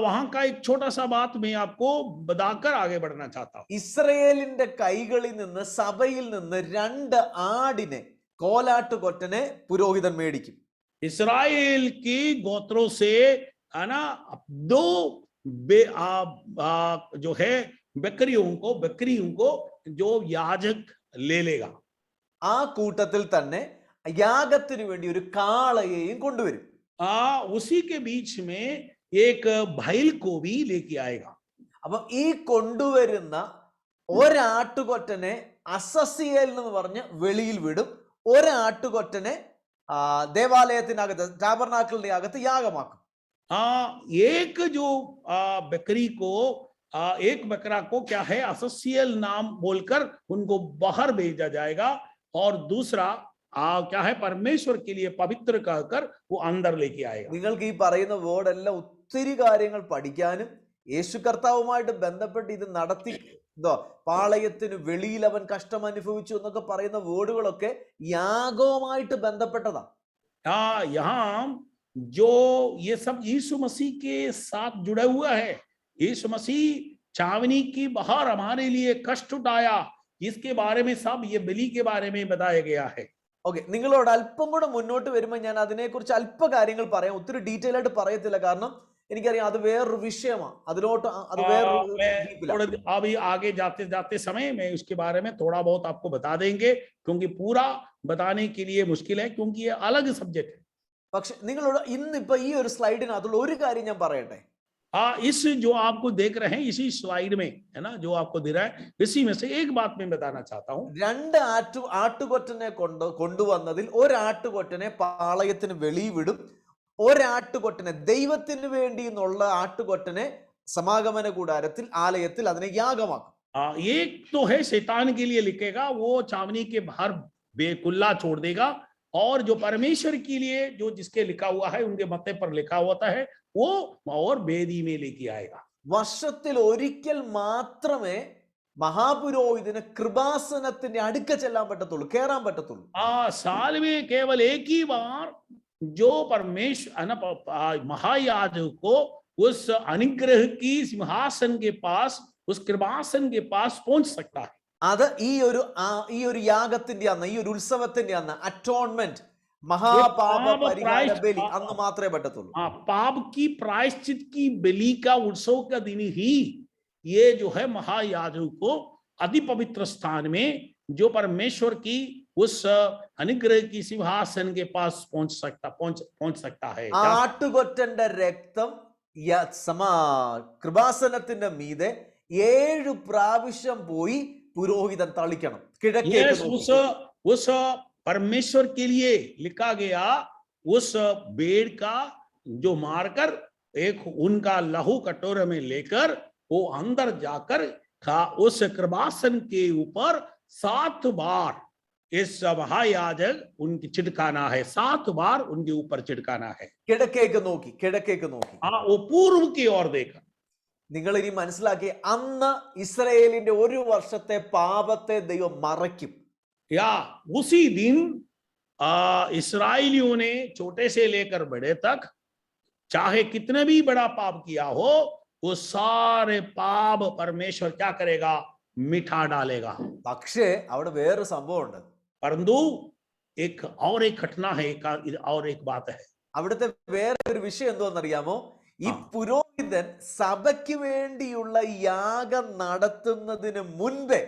वहां का एक छोटा सा बात मैं आपको बताकर आगे बढ़ना चाहता हूँ. ഇസ്രയേലിന്റെ കൈകളിൽ നിന്ന് സഭയിൽ നിന്ന് 2 ആടിനെ, കോലാട്ടുകൊറ്റനെ പുരോഹിതൻ മേടിക്കും. इस्राएल की गोत्रों से है ना 2 जो है बकरियों को जो याजक ले लेगा. ആ കൂട്ടത്തിൽ തന്നെ യാഗത്തിന് വേണ്ടി ഒരു കാളയെയും കൊണ്ടുവരും. उसी के बीच में एक बैल को भी लेके आएगा. അപ്പൊ ഈ കൊണ്ടുവരുന്ന ഒരാട്ടുകൊറ്റനെ അസസ്യേൽ എന്ന് പറഞ്ഞ് വെളിയിൽ വിടും, ഒരാട്ടുകൊറ്റനെ ദേവാലയത്തിനകത്ത് ടാബർനാക്കിളിന്റെ അകത്ത് യാഗമാക്കും. एक जो बकरी को एक बकरा को क्या है असस्येल नाम बोलकर उनको बाहर भेजा जाएगा, और दूसरा क्या है परमेश्वर के लिए पवित्र कहकर वो अंदर लेके आएगा. നിങ്ങൾക്ക് ഈ പറയുന്ന വേർഡ് എല്ലാം ഒത്തിരി കാര്യങ്ങൾ പഠിക്കാനും യേശു കർത്താവുമായിട്ട് ബന്ധപ്പെട്ട് ഇത് നടത്തി പാളയത്തിന് വെളിയിൽ അവൻ കഷ്ടം അനുഭവിച്ചു എന്നൊക്കെ പറയുന്ന വേർഡുകളൊക്കെ യാഗവുമായിട്ട് ബന്ധപ്പെട്ടതാണ്. यहाँ जो ये सब यीशु मसीह के साथ जुड़ा हुआ है. यीशु मसीह छावनी की बाहर हमारे लिए कष्ट उठाया, इसके बारे में सब ये बलि के बारे में बताया गया है. ഓക്കെ, നിങ്ങളോട് അല്പം കൂടെ മുന്നോട്ട് വരുമ്പോൾ ഞാൻ അതിനെക്കുറിച്ച് അല്പ കാര്യങ്ങൾ പറയാം. ഒത്തിരി ഡീറ്റെയിൽ ആയിട്ട് പറയത്തില്ല, കാരണം എനിക്കറിയാം അത് വേറൊരു വിഷയമാണ്. അതിലോട്ട് അത് വേറൊരു अभी आगे जाते जाते समय मैं उसके बारे में थोड़ा बहुत आपको बता देंगे, क्योंकि पूरा बताने के लिए मुश्किल है, क्योंकि ये अलग सब्जेक्ट है. പക്ഷെ നിങ്ങളോട് ഇന്നിപ്പോ ഈ ഒരു സ്ലൈഡിനകത്തുള്ള ഒരു കാര്യം ഞാൻ പറയട്ടെ. इस जो आपको देख रहे हैं इसी स्लाइड में है ना, जो आपको दे रहा है, इसी में से एक बात मैं बताना चाहता हूं. രണ്ട് ആട്ടുകൊറ്റനെ കൊണ്ടുവന്നതിൽ ഒരാട്ടുകൊറ്റനെ പാളയത്തിന് വെളിയിൽ വിടും, ഒരാട്ടുകൊറ്റനെ ദൈവത്തിന് വേണ്ടി എന്നുള്ള ആട്ടുകൊറ്റനെ സമാഗമന കൂടാരത്തിൽ ആലയത്തിൽ അതിനെ യാഗമാക്കും. एक तो है शैतान के लिए लिखेगा, वो छावनी के बाहर बेकुल्ला छोड़ देगा, और जो परमेश्वर के लिए जो जिसके लिखा हुआ है उनके मत्थे पर लिखा होता है वो और वेदी में लेके आएगा. വർഷത്തിൽ ഒരിക്കൽ മാത്രമേ മഹാപുരോഹിതന് കൃപാസനത്തിന്റെ അടുക്ക ചെല്ലാൻ പറ്റത്തുള്ളൂ, കേറാൻ പറ്റത്തുള്ളൂ. साल में केवल एक ही बार जो परमेश्वर महायाजक को उस अनुग्रह की सिंहासन के पास, उस कृपासन के पास पहुंच सकता है. അത് ഈ ഒരു യാഗത്തിന്റെ അന്ന്, ഈ ഒരു ഉത്സവത്തിന്റെ അന്ന്, അറ്റോൺമെന്റ് महापाप परिहार बलि अन्न मात्रे बटतुल्लु. पाप की प्रायश्चित की बलि का उत्सव का दिन ही ये जो है महायाजक को अति पवित्र स्थान में जो परमेश्वर की उस अनुग्रह की सिंहासन के पास पहुंच सकता है. ആട്ടുകൊറ്റന്റെ രക്തം കൃപാസനത്തിന്റെ മീതെ 7 പ്രാവശ്യം പോയി പുരോഹിതൻ തളിക്കണം. उस परमेश्वर के लिए लिखा गया उस भेड़ का जो मारकर एक उनका लहू कटोरे में लेकर वो अंदर जाकर उस कृपासन के ऊपर 7 बार इस महायाजक उनकी छिड़काना है. 7 बार उनके ऊपर छिड़काना है. കിഴക്കേക്ക് നോക്കി वो पूर्व की ओर देखा. നിങ്ങൾ ഇനി മനസ്സിലാക്കി, അന്ന് ഇസ്രായേലിന്റെ ഒരു വർഷത്തെ പാപത്തെ ദൈവം മറയ്ക്കും. या उसी दिन इस्राएलियों ने छोटे से लेकर बड़े तक चाहे कितने भी बड़ा पाप किया हो, वो सारे पाप परमेश्वर क्या करेगा, मिठा डालेगा. പക്ഷേ അവിടെ വേറൊരു സംഭവമുണ്ട്. परंतु एक घटना है, और एक बात है. അവിടുത്തെ വേറൊരു വിഷയം എന്തോന്നറിയാമോ? ഈ പുരോഹിതൻ സഭയ്ക്ക് വേണ്ടിയുള്ള യാഗം നടത്തുന്നതിന് മുൻപേ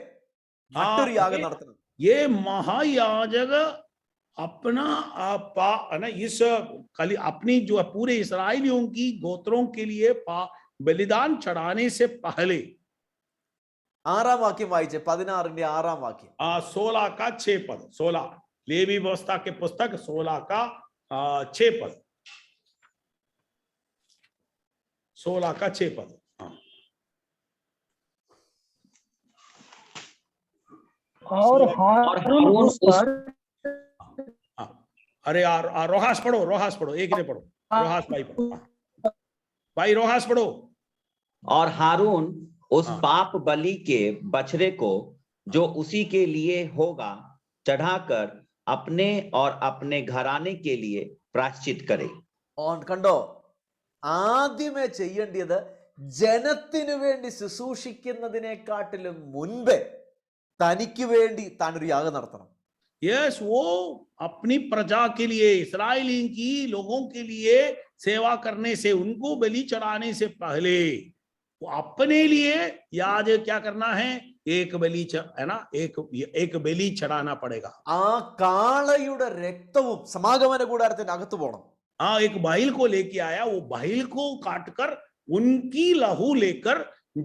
മറ്റൊരു യാഗം നടത്തണം. ये महायाजक अपना इस अपनी जो पूरे इस्राएलियों की गोत्रों के लिए बलिदान चढ़ाने से पहले 6 वाक्യം വായിച്ചേ, 16ന്റെ 6 വാക്യം. 16 का 6 पद, 16 लेवी व्यवस्था के पुस्तक 16 का 6 पद, 16 का 6 पद. और हारून उस पर, अरे यार रोहास पढ़ो, एक ने पढ़ो, रोहास भाई पढ़ो, भाई रोहास पढ़ो. और हारून उस पाप बलि के बछड़े को जो उसी के लिए होगा चढ़ाकर अपने और अपने घराने के लिए प्रायश्चित करे. കണ്ടോ, ആദ്യമേ ചെയ്യേണ്ടത് ജനത്തിനു വേണ്ടി ശുശ്രൂഷിക്കുന്നതിനെക്കാട്ടിലും മുൻപേ തനിക്ക് വേണ്ടി താൻ ഒരു യാഗം നടത്തണം. यस, वो अपनी प्रजा के लिए, इस्राएली की लोगों के लिए सेवा करने से, उनको बलि चढ़ाने से पहले वो अपने लिए याजक क्या करना है, एक बलि है ना, एक बलि चढ़ाना पड़ेगा. ആ കാളയുടെ രക്തവും സമാഗമന കൂടാരത്തിനകത്ത് പോകണം. एक बैल को लेके आया, वो बैल को काटकर उनकी लहू लेकर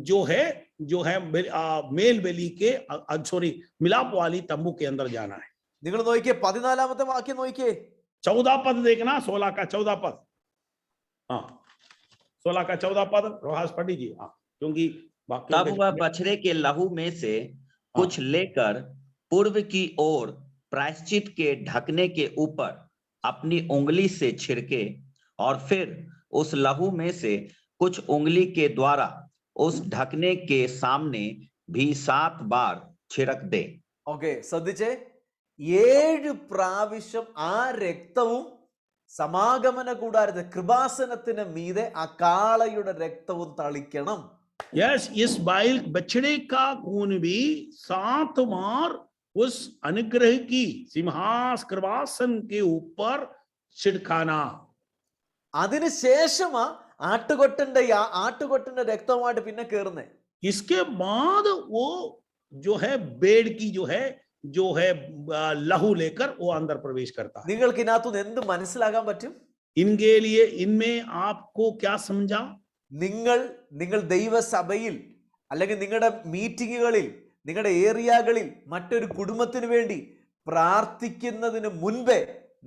जो है जो है मेल बेली के सॉरी मिलाप वाली तंबू के अंदर जाना है। നിങ്ങൾ നോക്കിയേ 14-ാമത്തെ വാക്യം നോക്കിയേ. 14 पद देखना, 16 का 14 पद। हाँ 16 का 14 पद रोहास पढ़ लीजिए। हाँ क्योंकि तब वह बछड़े के लहू में से कुछ लेकर पूर्व की ओर प्रायश्चित के ढकने के ऊपर अपनी उंगली से छिड़के और फिर उस लहू में से कुछ उंगली के द्वारा उस ढकने के सामने भी 7 बार छिड़क दे। ഓക്കെ, ശ്രദ്ധിച്ചേ. 7 പ്രാവശ്യം ആ രക്തവും സമാഗമന കൂടാരത്തെ കൃപാസനത്തിന് മീതെ ആ കാളയുടെ രക്തവും തളിക്കണം. यस, इस बैल बछड़े का खून भी 7 बार उस अनुग्रह की सिंहासन कृपासन के ऊपर छिड़काना। അതിനുശേഷമാ ആട്ടുകൊറ്റന്റെ രക്തവുമായിട്ട് പിന്നെ കേറുന്നേ. इसके बाद वो जो है बेड़ की जो है लहू लेकर वो अंदर प्रवेश करता है। നിങ്ങൾക്ക് ഇതിനകത്തുനിന്ന് എന്ത് മനസ്സിലാക്കാൻ പറ്റും? इनके लिए इनमें आपको क्या समझा? നിങ്ങൾ ദൈവസഭയിൽ അല്ലെങ്കിൽ നിങ്ങളുടെ മീറ്റിങ്ങുകളിൽ നിങ്ങളുടെ ഏരിയകളിൽ മറ്റൊരു കുടുംബത്തിന് വേണ്ടി പ്രാർത്ഥിക്കുന്നതിന് മുൻപേ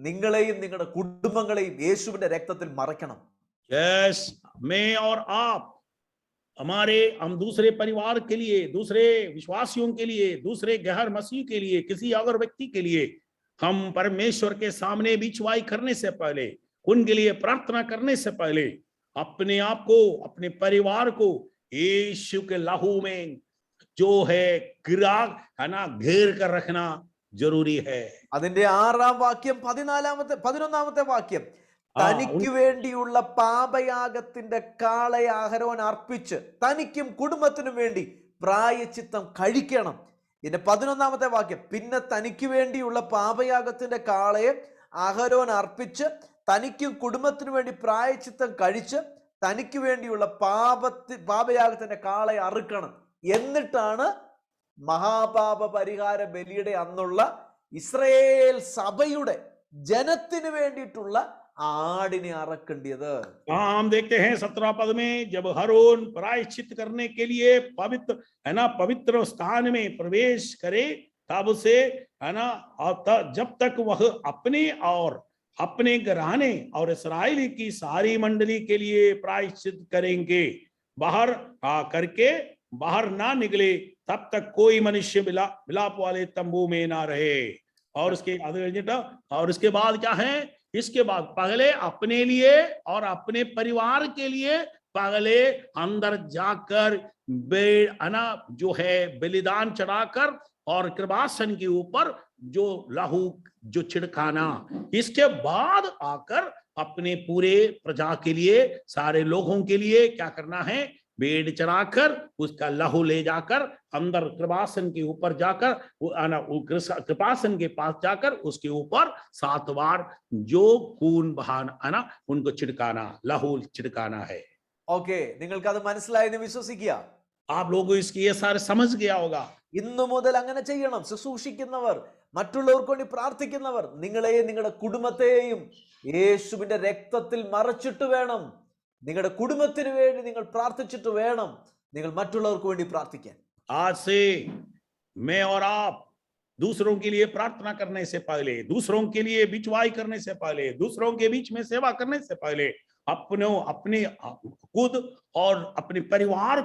നിങ്ങളെയും നിങ്ങളുടെ കുടുംബങ്ങളെയും യേശുവിന്റെ രക്തത്തിൽ മറയ്ക്കണം. यस, मैं और आप हम दूसरे परिवार के लिए, दूसरे विश्वासियों के लिए, दूसरे गैर मसीह के लिए, किसी अगर व्यक्ति के लिए हम परमेश्वर के सामने बिचवाई करने से पहले, उनके लिए प्रार्थना करने से पहले अपने आप को, अपने परिवार को यीशु के लहू में जो है घेर कर रखना जरूरी है। അതിന്റെ 6-ാം വാക്യം 11-ാമത്തെ വാക്യം, തനിക്ക് വേണ്ടിയുള്ള പാപയാഗത്തിന്റെ കാളയെ അഹരോൻ അർപ്പിച്ച് തനിക്കും കുടുംബത്തിനും വേണ്ടി പ്രായശ്ചിത്തം കഴിക്കണം. ഇതിന്റെ 11-ാമത്തെ വാക്യം, പിന്നെ തനിക്ക് വേണ്ടിയുള്ള പാപയാഗത്തിന്റെ കാളയെ അഹരോൻ അർപ്പിച്ച് തനിക്കും കുടുംബത്തിനു വേണ്ടി പ്രായശ്ചിത്തം കഴിച്ച് തനിക്ക് വേണ്ടിയുള്ള പാപയാഗത്തിന്റെ കാളയെ അറുക്കണം. എന്നിട്ടാണ് മഹാപാപ പരിഹാര ബലിയുടെ അന്നുള്ള ഇസ്രായേൽ സഭയുടെ ജനത്തിന് വേണ്ടിയിട്ടുള്ള ആടിനെ അറക്കേണ്ടത്. हम देखते हैं 17 पद में, जब हरोन प्रायश्चित करने के लिए पवित्र स्थान में प्रवेश करे, तब से जब तक वह अपने और अपने घराने और इस्राएली की सारी मंडली के लिए प्रायश्चित करेंगे, बाहर करके बाहर ना निकले, तब तक कोई मनुष्य मिलाप वाले तंबू में ना रहे। और उसके बाद क्या है? इसके बाद पहले अपने लिए और अपने परिवार के लिए पहले अंदर जाकर जो है बलिदान चढ़ाकर और कृपासन के ऊपर जो लहू जो छिड़काना, इसके बाद आकर अपने पूरे प्रजा के लिए, सारे लोगों के लिए क्या करना है? बेड़ चढ़ाकर उसका लहू ले जाकर अंदर कृपासन के ऊपर जाकर कृपासन के पास जाकर उसके ऊपर 7 बार जो खून बहाना उनको छिड़काना, लहू छिड़काना है। ഓക്കെ, നിങ്ങൾക്ക് അത് മനസ്സിലായെന്ന് വിശ്വസിക്കുക. आप लोगों इसकी ये सारे समझ गया होगा। ഇന്നു മുതൽ അങ്ങനെ ചെയ്യണം. ശുശ്രൂഷിക്കുന്നവർ, മറ്റുള്ളവർക്ക് വേണ്ടി പ്രാർത്ഥിക്കുന്നവർ, നിങ്ങളെയും നിങ്ങളുടെ കുടുംബത്തെയും യേശുവിന്റെ രക്തത്തിൽ മറച്ചിട്ട് വേണം. നിങ്ങളുടെ കുടുംബത്തിന് വേണ്ടി നിങ്ങൾ പ്രാർത്ഥിച്ചിട്ട് വേണം നിങ്ങൾ മറ്റുള്ളവർക്ക് വേണ്ടി പ്രാർത്ഥിക്കാൻ. आज से मैं और आप दूसरों के लिए प्रार्थना करने से पहले, दूसरों के लिए बिचवाई करने से पहले, दूसरों के बीच में सेवा करने से पहले अपने खुद और अपने परिवार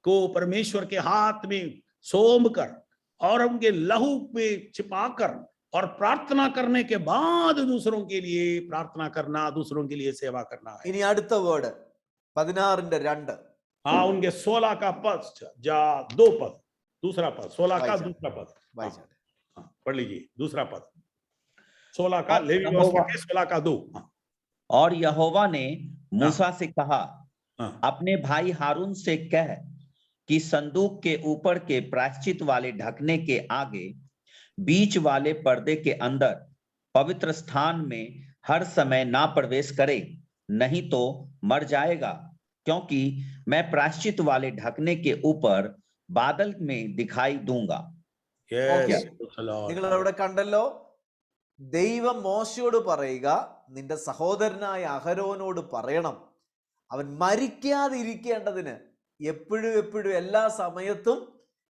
को परमेश्वर के हाथ में सौंप कर और उनके लहू में छिपाकर और प्रार्थना करने के बाद दूसरों के लिए प्रार्थना करना, दूसरों के लिए सेवा करना है। ഇനി അടുത്ത വേർഡ് 16:2. हाँ, उनके 16 का पद 2 पद, दूसरा पद 16 का दूसरा पद पढ़ लीजिए। दूसरा पद 16 का, लेवी व्यवस्था के 16 का 2। और यहोवा ने मूसा से कहा, अपने भाई हारून से कह कि संदूक के ऊपर के प्रायश्चित वाले ढकने के आगे बीच वाले पर्दे के अंदर पवित्र स्थान में हर समय ना प्रवेश करे, नहीं तो मर जाएगा, क्योंकि मैं प्रायश्चित वाले ढकने के ऊपर बादल में दिखाई दूंगा. നിങ്ങൾ അവിടെ കണ്ടല്ലോ, ദൈവം മോശയോട് പറയുക, നിന്റെ സഹോദരനായ അഹരോനോട് പറയണം, അവൻ മരിക്കാതിരിക്കേണ്ടതിന് എപ്പോഴും എപ്പോഴും എല്ലാ സമയത്തും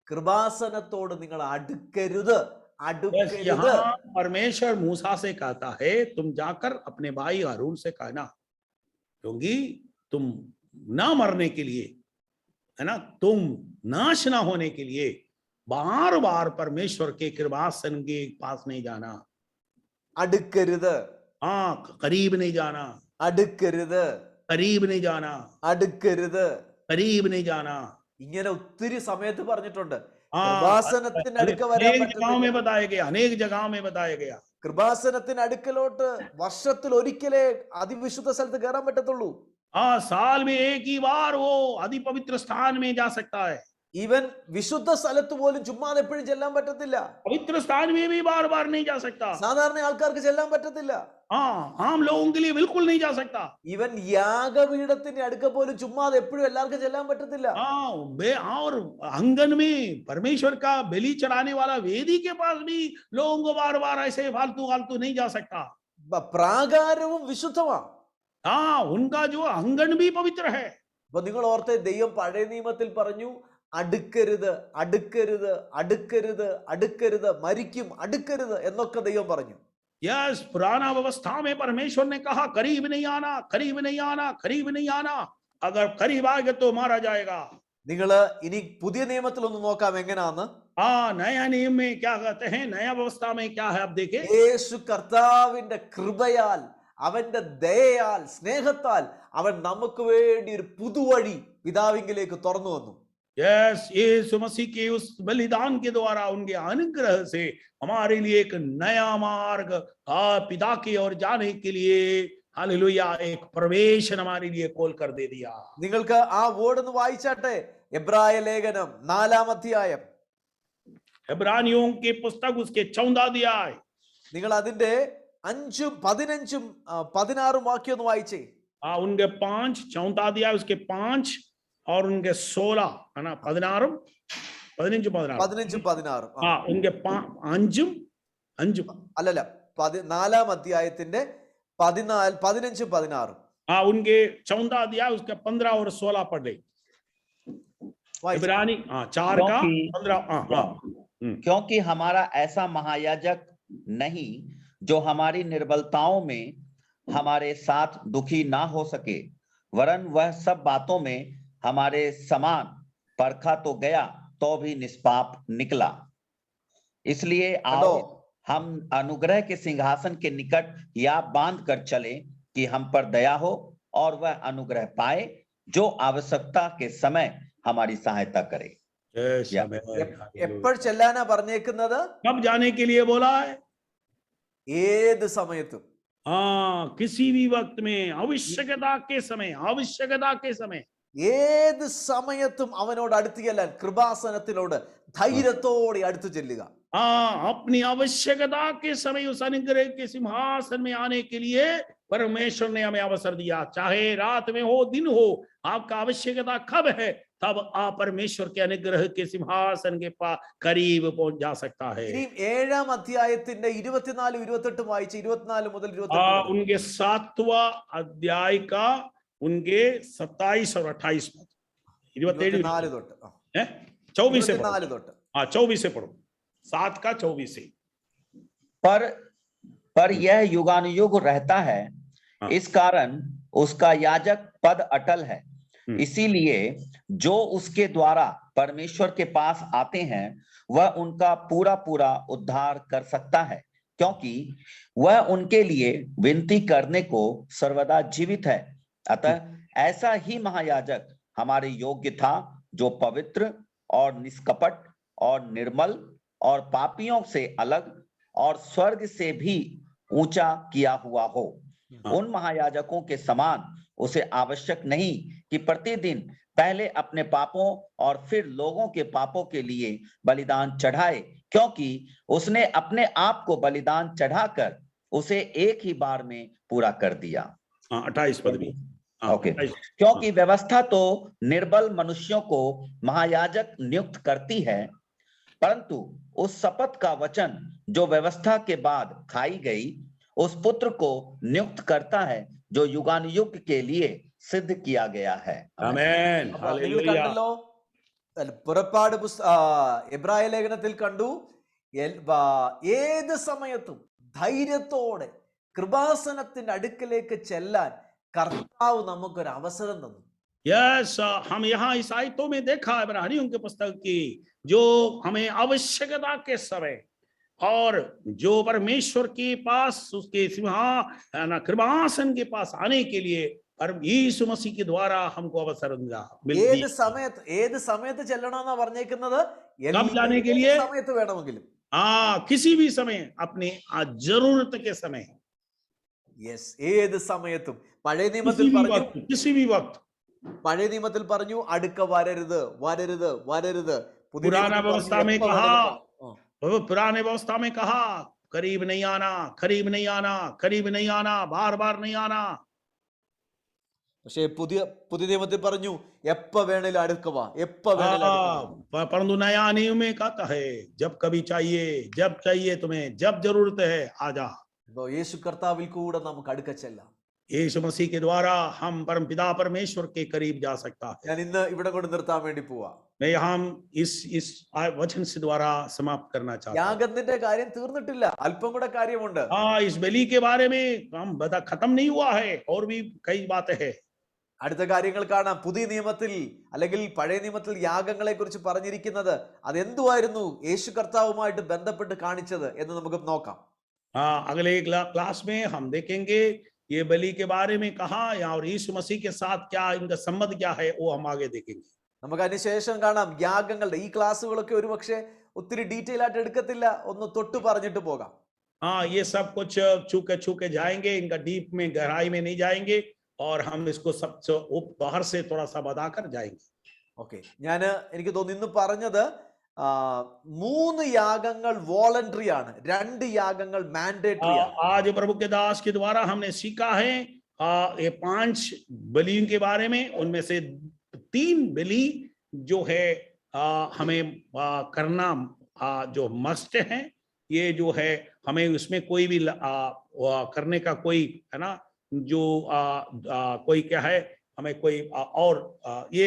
കൃപാസനത്തോട് നിങ്ങൾ അടുക്കരുത്. बस यहाँ परमेश्वर मूसा से कहता है तुम जाकर अपने भाई हारून से कहना, क्योंकि तुम ना मरने के लिए, है ना, तुम नाश ना होने के लिए बार बार परमेश्वर के कृपासन के पास नहीं जाना. അടുക്കരുത്. हाँ, करीब नहीं जाना. അടുക്കരുത്. करीब नहीं जाना. അടുക്കരുത്. करीब नहीं जाना. ഇങ്ങനെ ഒത്തിരി സമയത്ത് പറഞ്ഞിട്ടുണ്ട്. हाँ, കൃപാസനത്തിന് അടുക്ക വരാൻ अनेक जगहों में പറ്റുന്നില്ല. बताया गया, अनेक जगहों में बताया गया. കൃപാസനത്തിന് അടുക്കലോട്ട് വർഷത്തിൽ ഒരിക്കലേ അതിവിശുദ്ധ സ്ഥലത്ത് കയറാൻ പറ്റത്തുള്ളൂ. हाँ, साल में एक ही बार वो अति पवित्र स्थान में जा सकता है. ഈവൻ വിശുദ്ധ സ്ഥലത്ത് പോലും ചുമ്മാതെ എപ്പോഴും ചെല്ലാൻ പറ്റത്തില്ല. पवित्र स्थान में भी बार बार नहीं जा सकता. സാധാരണ ആൾക്കാർക്ക് ചെല്ലാൻ പറ്റത്തില്ല. हाँ, आम लोगों के लिए बिल्कुल नहीं जा सकता. ഈവൻ യാഗപീഠത്തിന്റെ അടുക്ക പോലും ചുമ്മാതെ എപ്പോഴും എല്ലാവർക്കും ചെല്ലാൻ പറ്റത്തില്ല. हाँ, और आंगन में परमेश्वर का बलि चढ़ाने वाला वेदी के पास भी लोगों को बार बार ऐसे फालतू फालतू नहीं जा सकता. പ്രാകാരവും വിശുദ്ധമാണ്. हाँ, उनका जो आंगन भी पवित्र है. അപ്പൊ നിങ്ങൾ ഓർത്തെ, ദൈവം പഴയ നിയമത്തിൽ പറഞ്ഞു അടുക്കരുത്, അടുക്കരുത്, അടുക്കരുത്, അടുക്കരുത്, മരിക്കും, അടുക്കരുത് എന്നൊക്കെ ദൈവം പറഞ്ഞു. यस, पुराना व्यवस्था में परमेश्वर ने कहा करीब नहीं आना, करीब नहीं आना, करीब नहीं आना. अगर करीब आएगा तो मारा जाएगा. നിങ്ങള് ഇനി പുതിയ നിയമത്തിൽ ഒന്ന് നോക്കാം എങ്ങനെയാന്ന്. हाँ, नया नियम में क्या कहते हैं, नया व्यवस्था में क्या है, आप देखें. യേശു കർത്താവിന്റെ കൃപയാൽ, അവന്റെ ദയയാൽ, സ്നേഹത്താൽ അവൻ നമുക്ക് വേണ്ടി ഒരു പുതുവഴി പിതാവിങ്കിലേക്ക് തുറന്നു വന്നു. यस, यीशु मसीह के उस बलिदान के द्वारा, उनके अनुग्रह से हमारे लिए एक नया मार्ग पिता की ओर जाने के लिए, हालेलुया, एक प्रवेश हमारे लिए खोल कर दे दिया. നിങ്ങൾക്ക് ആ വേർഡ് ഒന്ന് വായിച്ചാട്ടെ. എബ്രായ ലേഖനം 4-ാം അധ്യായം. इब्रानियों की पुस्तक उसके 14 अध्याय. നിങ്ങൾ അതിന്റെ 5, 15, 16 വാക്യം ഒന്ന് വായിച്ചേ. उनके 5, 14 अध्याय उसके 5 और उनके 16, है ना, 16, 15, 16. हाँ, उनके 5 അല്ലല്ല, 4-ാം അധ്യായത്തിന്റെ 14, 15, 16. हाँ, उनके 14 अध्याय उसके 15 और 16 पढ़ ले. इब्रानी 4 का 15. हाँ, क्योंकि हमारा ऐसा महायाजक नहीं जो हमारी निर्बलताओं में हमारे साथ दुखी ना हो सके, वरन वह सब बातों में हमारे समान परखा तो गया तो भी निष्पाप निकला. इसलिए आओ हम अनुग्रह के सिंहासन के निकट या बांध कर चले कि हम पर दया हो और वह अनुग्रह पाए जो आवश्यकता के समय हमारी सहायता करे. എപ്പോൾ ചെല്ലാനാ പറഞ്ഞേക്കുന്നത്? कब जाने के लिए बोला है? ഏത് സമയത്തും. हाँ, किसी भी वक्त में, आवश्यकता के समय, आवश्यकता के समय. ഏത് സമയത്തും അവനോട് അടുത്ത് ചെല്ലാൻ കൃപാസനത്തിനോട് ധൈര്യത്തോടെ അടുത്ത് ചെല്ലുക. हाँ, अपनी आवश्यकता के समय उस अनुग्रह के सिंहासन में आने के लिए परमेश्वर ने हमें अवसर दिया. चाहे रात में हो, दिन हो, आपका आवश्यकता कब है, तब आप परमेश्वर के अनुग्रह के सिंहासन के पास करीब पहुंच जा सकता है. ഇനി 7-ാം അധ്യായത്തിന്റെ 24, 28 വായിച്ച്. 24 മുതൽ 28. उनके 7वां अध्याय का उनके 27 और 28 पद. 24 തൊട്ട് 24 से 24 തൊട്ട്. हाँ, 24 से पढ़ो. 7 का 24 से. पर यह युगानुयुग रहता है. हाँ. इस कारण उसका याजक पद अटल है. इसीलिए जो उसके द्वारा परमेश्वर के पास आते हैं वह उनका पूरा पूरा उद्धार कर सकता है, क्योंकि वह उनके लिए विनती करने को सर्वदा जीवित है. अतः ऐसा ही महायाजक हमारे योग्य था, जो पवित्र और निष्कपट और निर्मल और पापियों से अलग और स्वर्ग से भी ऊंचा किया हुआ हो. उन महायाजकों के समान उसे आवश्यक नहीं कि प्रतिदिन पहले अपने पापों और फिर लोगों के पापों के लिए बलिदान चढ़ाए, क्योंकि उसने अपने आप को बलिदान चढ़ाकर उसे एक ही बार में पूरा कर दिया. 28 पद भी. ओके. क्योंकि व्यवस्था तो निर्बल मनुष्यों को महायाजक नियुक्त करती है, परंतु उस शपथ का वचन जो व्यवस्था के बाद खाई गई, उस पुत्र को नियुक्त करता है जो युगानुयुग के लिए सिद्ध किया गया है। आमेन നിങ്ങൾ हालेलुया കണ്ടല്ലോ, പുറപ്പാട് എബ്രായ ലേഖനത്തിൽ കണ്ടു, ഏത് സമയത്തും ധൈര്യത്തോടെ കൃപാസനത്തിന്റെ അടുക്കലേക്ക് ചെല്ലാൻ കർത്താവ് നമുക്കൊരു അവസരം തന്നു. यस हम यहाँ इस आयतों में देखा इब्रानियों के पुस्तक की, जो हमें आवश्यकता के समय और जो परमेश्वर के पास उसके कृपासन के पास आने के लिए और यीशु मसीह के द्वारा हमको अवसर ഏത് സമയത്ത് ചെല്ലണമെന്നാ പറഞ്ഞേക്കുന്നത്? कब जाने के लिए? സമയത്ത് വേണമെങ്കിലും. किसी भी समय अपने जरूरत के समय, യെസ്, ഏത് സമയത്തും. പഴയ നിയമത്തിൽ പറഞ്ഞു, किसी भी वक्त പഴയ നിയമത്തിൽ പറഞ്ഞു അടുക്ക വരരുത് വരരുത് വരരുത്. पुराना व्यवस्था में कहा, पुराने व्यवस्था में कहा करीब नहीं आना, करीब नहीं आना, करीब नहीं आना, बार बार नहीं आना. പക്ഷേ പുതിയ നിയമത്തിൽ പറഞ്ഞു എപ്പ വേണേലും അടുക്ക വാ, എപ്പ വേണേലും. परंतु नया नियम में कहता है जब कभी चाहिए, जब चाहिए तुम्हें, जब जरूरत है आजा. യേശു കർത്താവിൽ കൂടെ നമുക്ക് അടുക്ക ചെല്ലാം. यीशु मसीह के द्वारा हम परम पिता परमेश्वर के करीब जा सकता है. ഞാൻ ഇന്ന് ഇവിടെ കൊണ്ട് നിർത്താൻ വേണ്ടി പോവാ. मैं यहाँ इस वचन से द्वारा समाप्त करना चाहता हूँ. യാഗത്തിന്റെ കാര്യം തീർന്നിട്ടില്ല, അല്പം കൂടെ കാര്യമുണ്ട്. इस बलि के बारे में हम बता खत्म नहीं हुआ है, और भी कई बातें हैं. അടുത്ത കാര്യങ്ങൾ കാണാം. പുതിയ നിയമത്തിൽ അല്ലെങ്കിൽ പഴയ നിയമത്തിൽ യാഗങ്ങളെ കുറിച്ച് പറഞ്ഞിരിക്കുന്നത് അതെന്തുവായിരുന്നു യേശു കർത്താവുമായിട്ട് ബന്ധപ്പെട്ട് കാണിച്ചത് എന്ന് നമുക്ക് നോക്കാം. अगले क्लास में हम देखेंगे ये बलि के बारे में कहा और यीशु मसीह के साथ क्या इनका संबंध क्या है, वो हम आगे देखेंगे. നമുക്ക് അതിനുശേഷം കാണാം യാഗങ്ങളുടെ. ഈ ക്ലാസ്സുകളൊക്കെ ഒരുപക്ഷെ ഒത്തിരി ഡീറ്റെയിൽ ആയിട്ട് എടുക്കത്തില്ല, ഒന്ന് തൊട്ട് പറഞ്ഞിട്ട് പോകാം. ये सब कुछ छूके जाएंगे, इनका डीप में गहराई में नहीं जाएंगे, और हम इसको सब बाहर से थोड़ा सा बताकर जाएंगे. ഓക്കെ, എനിക്ക് തോന്നുന്നു ഇന്ന് പറഞ്ഞത് 3 യാഗങ്ങൾ വോളണ്ടറി ആണ്, 2 യാഗങ്ങൾ മാൻഡേറ്ററി ആണ്. आज प्रभु के दास के द्वारा हमने सीखा है ये 5 बलियों के बारे में, उनमें से 3 बलि जो है हमें करना जो मस्ट है. ये जो है हमें उसमें कोई भी करने का कोई है ना, जो कोई क्या है हमें कोई और ये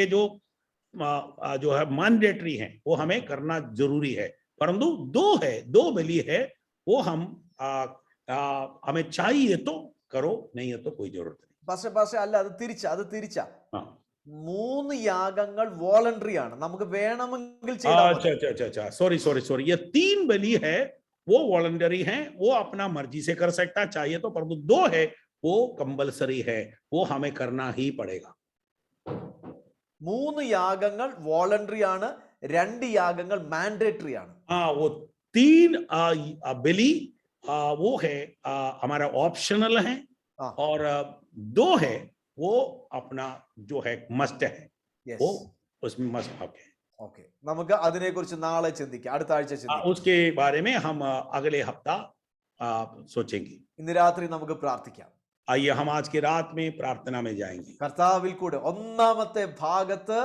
जो है मैंडेटरी है, वो हमें करना जरूरी है. परंतु 2 बलि है, वो हम हमें चाहिए तो करो, नहीं है तो कोई जरूरत नहीं. പക്ഷേ അല്ല, അത് തിരിച്ചാ 3 യാഗങ്ങൾ വോളണ്ടറി ആണ്, നമുക്ക് വേണമെങ്കിൽ अच्छा सॉरी ये 3 बलि है वो वॉलंटरी है, वो अपना मर्जी से कर सकता चाहिए तो, परंतु 2 है वो कंपल्सरी है, वो हमें करना ही पड़ेगा. 3 യാഗങ്ങൾ വോളണ്ടറി ആണ്, 2 യാഗങ്ങൾ മാൻഡേറ്ററി ആണ്. वो 3 बलि वो है हमारा ऑप्शनल है, और 2 है वो अपना जो है मस्ट है. वो उसमें मस्ट हक है. ഓക്കെ, നമുക്ക് അതിനെ കുറിച്ച് നാളെ ചിന്തിക്കാം, അടുത്ത ആഴ്ച ചിന്തിക്കാം. उसके बारे में हम अगले हफ्ता सोचेंगे. ഇന്ന് രാത്രി നമുക്ക് പ്രാർത്ഥിക്കാം. आइए हम आज की रात में प्रार्थना में जाएंगे. കർത്താവിൽ കൂടെ ഒന്നാമത്തെ ഭാഗത്ത്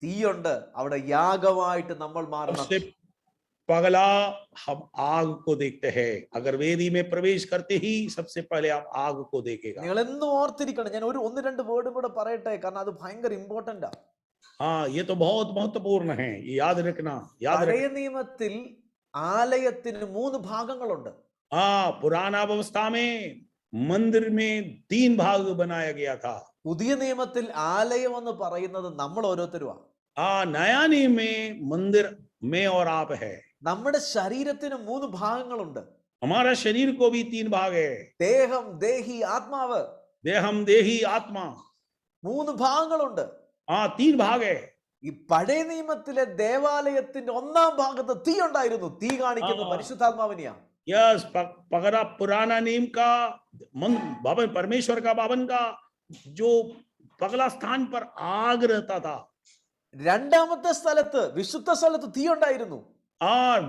തീയുണ്ട്, അവിടെ യാഗമായിട്ട് നമ്മൾ മാറണം. पगला हम आग को देखते हैं, अगर वेदी में प्रवेश करते ही सबसे पहले आप आग को देखेगा. നിങ്ങൾ എന്നും ഓർത്തിരിക്കണം, ഞാൻ 1-2 വേർഡും കൂടെ പറയട്ടെ, കാരണം അത് ഭയങ്കര ഇമ്പോർട്ടന്റ് ആണ്. ये तो बहुत महत्वपूर्ण है, ये याद रखना. പഴയ നിയമത്തിൽ ആലയത്തിന് 3 ഭാഗങ്ങളുണ്ട്. पुराना व्यवस्था में मंदिर में 3 भाग बनाया गया था. പുതിയ നിയമത്തിൽ ആലയം എന്ന് പറയുന്നത് നമ്മൾ ഓരോരുത്തരുമാണ്. नया नियम में मंदिर में और आप है. നമ്മുടെ ശരീരത്തിന് 3 ഭാഗങ്ങളുണ്ട്. हमारा शरीर को भी 3 भाग है. ദേഹം, ദേഹി, ആത്മാവ്. देहम देही आत्मा, 3 ഭാഗങ്ങളുണ്ട്. 3 भाग है. ഈ പഴയ നിയമത്തിലെ ദേവാലയത്തിന്റെ 1-ാം ഭാഗത്ത് തീ ഉണ്ടായിരുന്നു. തീ കാണിക്കുന്ന പരിശുദ്ധാത്മാവിനെയാണ്. यस, पगड़ा पुराना नियम का भवन, परमेश्वर का भवन का जो पगला स्थान पर आग रहता था. രണ്ടാമത്തെ സ്ഥലത്ത്, വിശുദ്ധ സ്ഥലത്ത് തീ ഉണ്ടായിരുന്നു.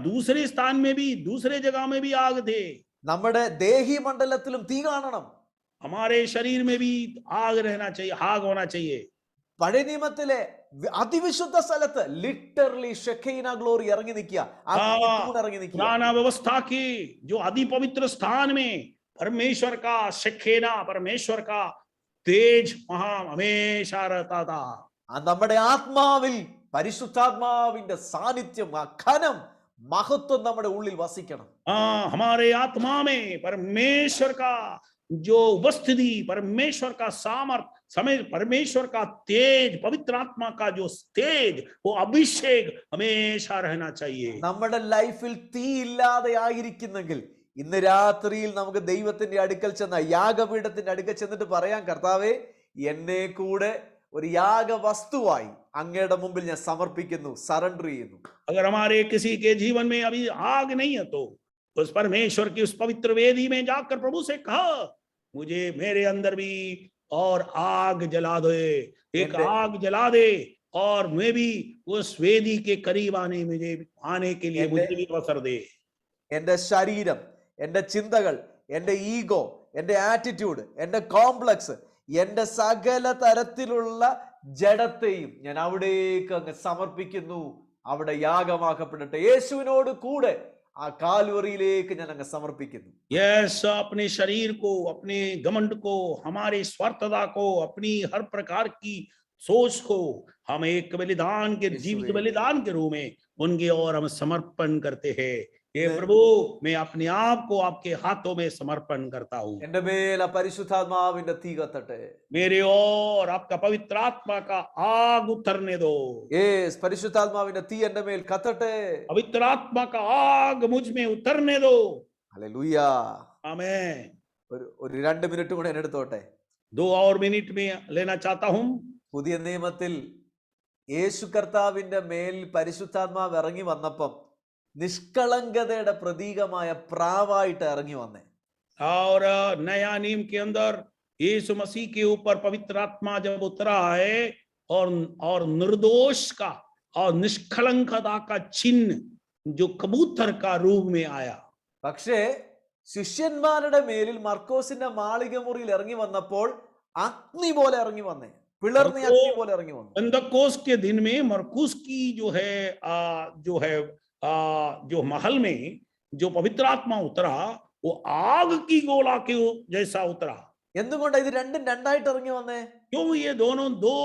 दूसरे स्थान में भी, दूसरे जगह में भी आग थे. നമ്മുടെ ദേഹി മണ്ഡലത്തിലും തീ കാണണം. हमारे शरीर में भी आग रहना चाहिए, आग होना चाहिए. പഴയ നിയമത്തിലെ അതിവിശുദ്ധ സ്ഥലത്ത് ലിറ്ററലി ഷെഖീന ഗ്ലോറി ഇറങ്ങി നിൽക്കുക, ഇറങ്ങി നിൽക്കുക. पुराना व्यवस्था की जो अति पवित्र स्थान में परमेश्वर का शेखेना, परमेश्वर का तेज वहां हमेशा रहता था। നമ്മുടെ ആത്മാവിൽ പരിശുദ്ധാത്മാവിന്റെ സാന്നിധ്യം, ആ ഘനം, മഹത്വം നമ്മുടെ ഉള്ളിൽ വസിക്കണം. हाँ, हमारे आत्मा में परमेश्वर का जो उपस्थिति, परमेश्वर का सामर्थ, समय परमेश्वर का तेज, पवित्र आत्मा का जो तेज, वो अभिषेक हमेशा रहना चाहिए. നമ്മുടെ ലൈഫിൽ തീ ഇല്ലാതെ ആയിരിക്കുന്നെങ്കിൽ ഇന്ന് രാത്രിയിൽ നമുക്ക് ദൈവത്തിന്റെ അടുക്കൽ ചെന്ന, യാഗപീഠത്തിന്റെ അടുക്കൽ ചെന്നിട്ട് പറയാം, കർത്താവേ, എന്നെ കൂടെ ഒരു യാഗവസ്തുവായി അങ്ങയുടെ മുമ്പിൽ ഞാൻ സമർപ്പിക്കുന്നു, സറണ്ടർ ചെയ്യുന്നു. अगर हमारे किसी के जीवन में अभी आग नहीं है तो उस परमेश्वर की उस पवित्र वेदी में जाकर प्रभु से कहा, मुझे मेरे अंदर भी और आग जला दे, एक आग जला दे, और मैं भी उस वेदी के करीब आने के लिए मुझे भी अवसर दे. എന്റെ ശരീരം, എന്റെ ചിന്തകൾ, എന്റെ ഈഗോ, എന്റെ ആറ്റിറ്റ്യൂഡ്, എന്റെ കോംപ്ലക്സ്, എന്റെ സകല തരത്തിലുള്ള ജഡത്തെയും ഞാൻ അവിടേക്ക് അങ്ങ് സമർപ്പിക്കുന്നു. അവിടെ യാഗമാക്കപ്പെടട്ടെ. യേശുവിനോട് കൂടെ ആ കാൽവറിയിലേക്ക് ഞാൻ അങ്ങ് സമർപ്പിക്കുന്നു. यस, अपने शरीर को, अपने घमंड को, हमारे स्वार्थता को, अपनी हर प्रकार की सोच को हम एक बलिदान के, जीवित बलिदान के रूप में उनके और हम समर्पण करते हैं. ये प्रभु, मैं अपने आप को आपके हाथों में समर्पण करता हूँ. എന്റെ മേൽ ആ പരിശുദ്ധാത്മാവിന്റെ തീ കത്തട്ടെ. मेरे और आपका पवित्र आत्मा का आग उतरने दो. യേസ്, പരിശുദ്ധാത്മാവിന്റെ തീ എന്റെ മേൽ കത്തട്ടെ. पवित्र आत्मा का आग मुझ में उतरने दो. ഹല്ലേലൂയ. आमेन. ഒരു 2 മിനിറ്റ് കൂടെ എന്നെ എടുത്തോട്ടെ. 2 और मिनट में लेना चाहता हूँ. പുതിയ നിയമത്തിൽ യേശു കർത്താവിന്റെ മേൽ പരിശുദ്ധാത്മാവ് ഇറങ്ങി വന്നപ്പം നിഷ്കളങ്കതയുടെ പ്രതീകമായ പ്രാവായിട്ട് ഇറങ്ങി വന്നേ. और नया नियम के अंदर यीशु मसीह के ऊपर पवित्र आत्मा जब उतरा है और निर्दोष का और निष्कलंकता का चिन्ह जो कबूतर का रूप में आया. പക്ഷേ ശിഷ്യന്മാരുടെ മേലിൽ മർക്കോസിന്റെ മാളിക മുറിയിൽ ഇറങ്ങി വന്നപ്പോൾ അഗ്നി പോലെ ഇറങ്ങി വന്നേ, പിളർന്ന അഗ്നി പോലെ ഇറങ്ങി വന്നു. पेंतकोस के दिन में मरकुस की जो महल में जो पवित्र आत्मा उतरा, वो आग की गोला के जैसा उतरा. എന്തുകൊണ്ടാണ് ഇത് രണ്ടും രണ്ടായിട്ട് ഇറങ്ങി വന്നേ? क्यों ये दोनों दो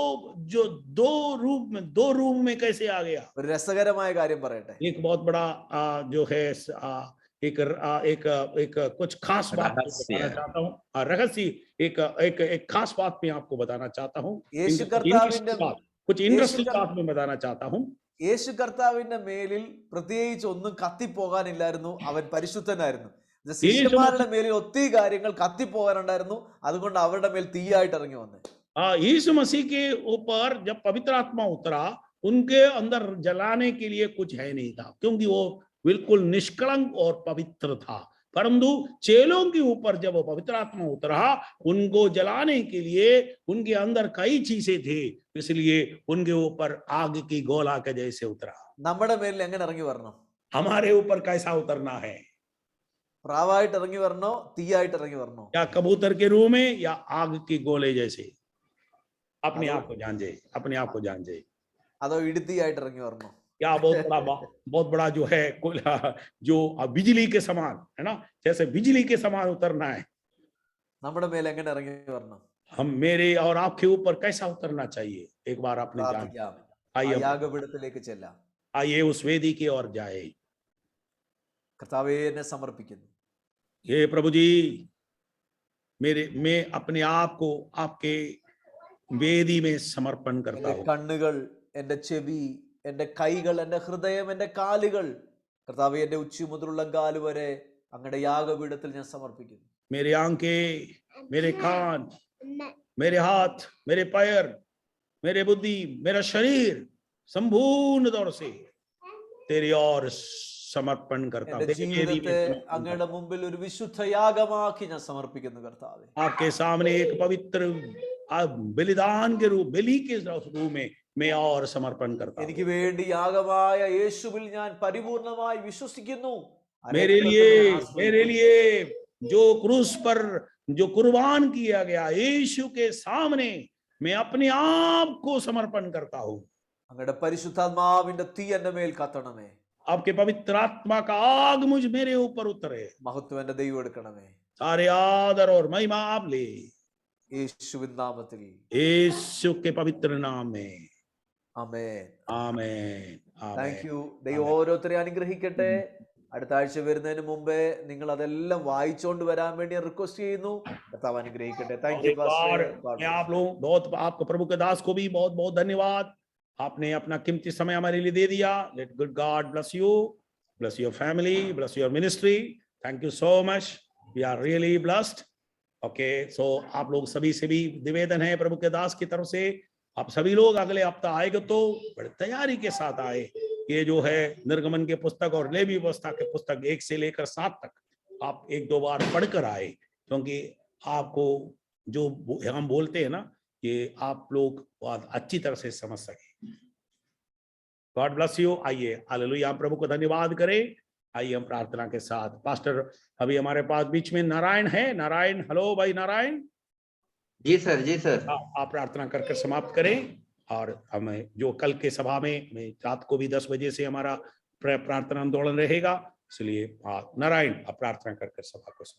रूप में कैसे आ गया? ഒരു രസകരമായ കാര്യം പറയട്ടെ. एक बहुत बड़ा जो है एक कुछ खास बात बताना चाहता हूँ. रहस्य, एक खास बात मैं आपको बताना चाहता हूँ. യേശു കർത്താവിന്റെ कुछ इंटरेस्टिंग बात मैं बताना चाहता हूँ. യേശു കർത്താവിന്റെ മേലിൽ പ്രത്യേകിച്ച് ഒന്നും കത്തിപ്പോകാനില്ലായിരുന്നു. അവൻ പരിശുദ്ധനായിരുന്നു. ശിഷ്യന്മാരുടെ മേലിൽ ഒത്തിരി കാര്യങ്ങൾ കത്തിപ്പോകാനുണ്ടായിരുന്നു. അതുകൊണ്ട് അവരുടെ മേൽ തീയായിട്ട് ഇറങ്ങി വന്നേ. यीशु मसीह के ऊपर जब पवित्र आत्मा उतरा, उनके अंदर जलाने के लिए कुछ है नहीं था, क्योंकि वो बिल्कुल निष्कलंक और पवित्र था. परंतु चेलों के ऊपर जब वो पवित्र आत्मा उतरा, उनको जलाने के लिए उनके अंदर कई चीजें थे, इसलिए उनके ऊपर आग की गोला के जैसे उतरा. നമ്മുടെ മേലിൽ എങ്ങനെ ഇറങ്ങി വരണം? हमारे ऊपर कैसा उतरना है? പ്രാവായിട്ട് ഇറങ്ങി വരണോ, തീയായിട്ട് ഇറങ്ങി വരണോ? या कबूतर के रूप में या आग की गोले जैसे? अपने आप को जान जाए, अपने आप को जान जाए. അതോ ഇടുത്തിയായിട്ട് ഇറങ്ങി വരണോ? या बहुत बड़ा जो है जो बिजली के समान है ना, जैसे बिजली के समान उतरना है. നമ്മുടെ മേൽ എങ്ങനെ ഇറങ്ങി വരണം? हम मेरे और आपके ऊपर कैसा उतरना चाहिए? एक बार अपने जान. आइए യാഗപീഠത്തിലേക്ക് ചെല്ലാം. आइए उस वेदी की ओर जाए. കർത്താവേ, എന്നെ സമർപ്പിക്കുന്നു. ये प्रभु जी, मैं अपने आप को आपके वेदी में समर्पण करता എന്റെ हूँ. കണ്ണുകൾ, എന്റെ ചെവി, എന്റെ കൈകൾ, എന്റെ ഹൃദയം, എന്റെ കാലുകൾ, കർത്താവേ, എന്റെ ഉച്ചി മുതലുള്ള കാല് വരെ അങ്ങയുടെ യാഗപീഠത്തിൽ ഞാൻ സമർപ്പിക്കുന്നു. मेरे आंखें, मेरे कान, मेरे हाथ, मेरे पैर, मेरे बुद्धि, मेरा शरीर संपूर्ण तौर से तेरी और समर्पण करता हूँ. എന്റെ ജീവിതത്തെ അങ്ങയുടെ മുമ്പിൽ ഒരു വിശുദ്ധ യാഗമാക്കി ഞാൻ സമർപ്പിക്കുന്നു കർത്താവേ. आपके सामने एक पवित्र बलिदान के रूप, बलि के रूप में मैं और समर्पण करता हूँ. എനിക്ക് വേണ്ടി യാഗമായ യേശുവിൽ ഞാൻ പരിപൂർണമായി വിശ്വസിക്കുന്നു. मेरे लिए जो क्रूस पर जो कुर्बान किया गया यीशु के सामने मैं अपने आप को समर्पण करता हूँ. അങ്ങയുടെ പരിശുദ്ധാത്മാവിന്റെ തീ എന്റെ മേൽ കത്തണമേ. आपके पवित्र आत्मा का आग मेरे ऊपर उतरे. മഹത്വം എന്റെ ദൈവം എടുക്കണമേ. सारे आदर और महिमा आप ले. യേശുവിൻ നാമത്തിൽ यीशु के पवित्र नाम में ആമേൻ. आमेन താങ്ക് आमेन യു. ദൈവം ഓരോരുത്തരെയും അനുഗ്രഹിക്കട്ടെ. അടുത്ത ആഴ്ച വരുന്നതിന് മുമ്പേ നിങ്ങൾ അതെല്ലാം വായിച്ചുകൊണ്ട് വരാൻ വേണ്ടി റിക്വസ്റ്റ് ചെയ്യുന്നു. കർത്താവ് അനുഗ്രഹിക്കട്ടെ. താങ്ക് യു एक बार मैं आप लोग बहुत आपको प्रभु के दास को भी बहुत बहुत धन्यवाद. आपने अपना कीमती समय हमारे लिए दे दिया. Let good God bless you, bless your family, bless your ministry. Thank you so much. We are really blessed. Okay, so आप लोग सभी से भी निवेदन है प्रभु के दास की तरफ से, आप सभी लोग अगले हफ्ता आएगा तो बड़ी तैयारी के साथ आए. ये जो है निर्गमन के पुस्तक और लेवी व्यवस्था के पुस्तक 1 से लेकर 7 तक आप 1-2 बार पढ़कर आए, क्योंकि आपको जो हम बोलते हैं ना, ये आप लोग बहुत अच्छी तरह से समझ सके. God bless you. आइए हालेलुया, हम प्रभु को धन्यवाद करें. आइए हम प्रार्थना के साथ. पास्टर अभी हमारे पास बीच में नारायण है. नारायण, हेलो भाई नारायण. जी सर, जी सर. आप प्रार्थना करके समाप्त करें. और हमें जो कल के सभा में रात को भी 10 बजे से हमारा प्रार्थना आंदोलन रहेगा, इसलिए नारायण आप प्रार्थना करके सभा को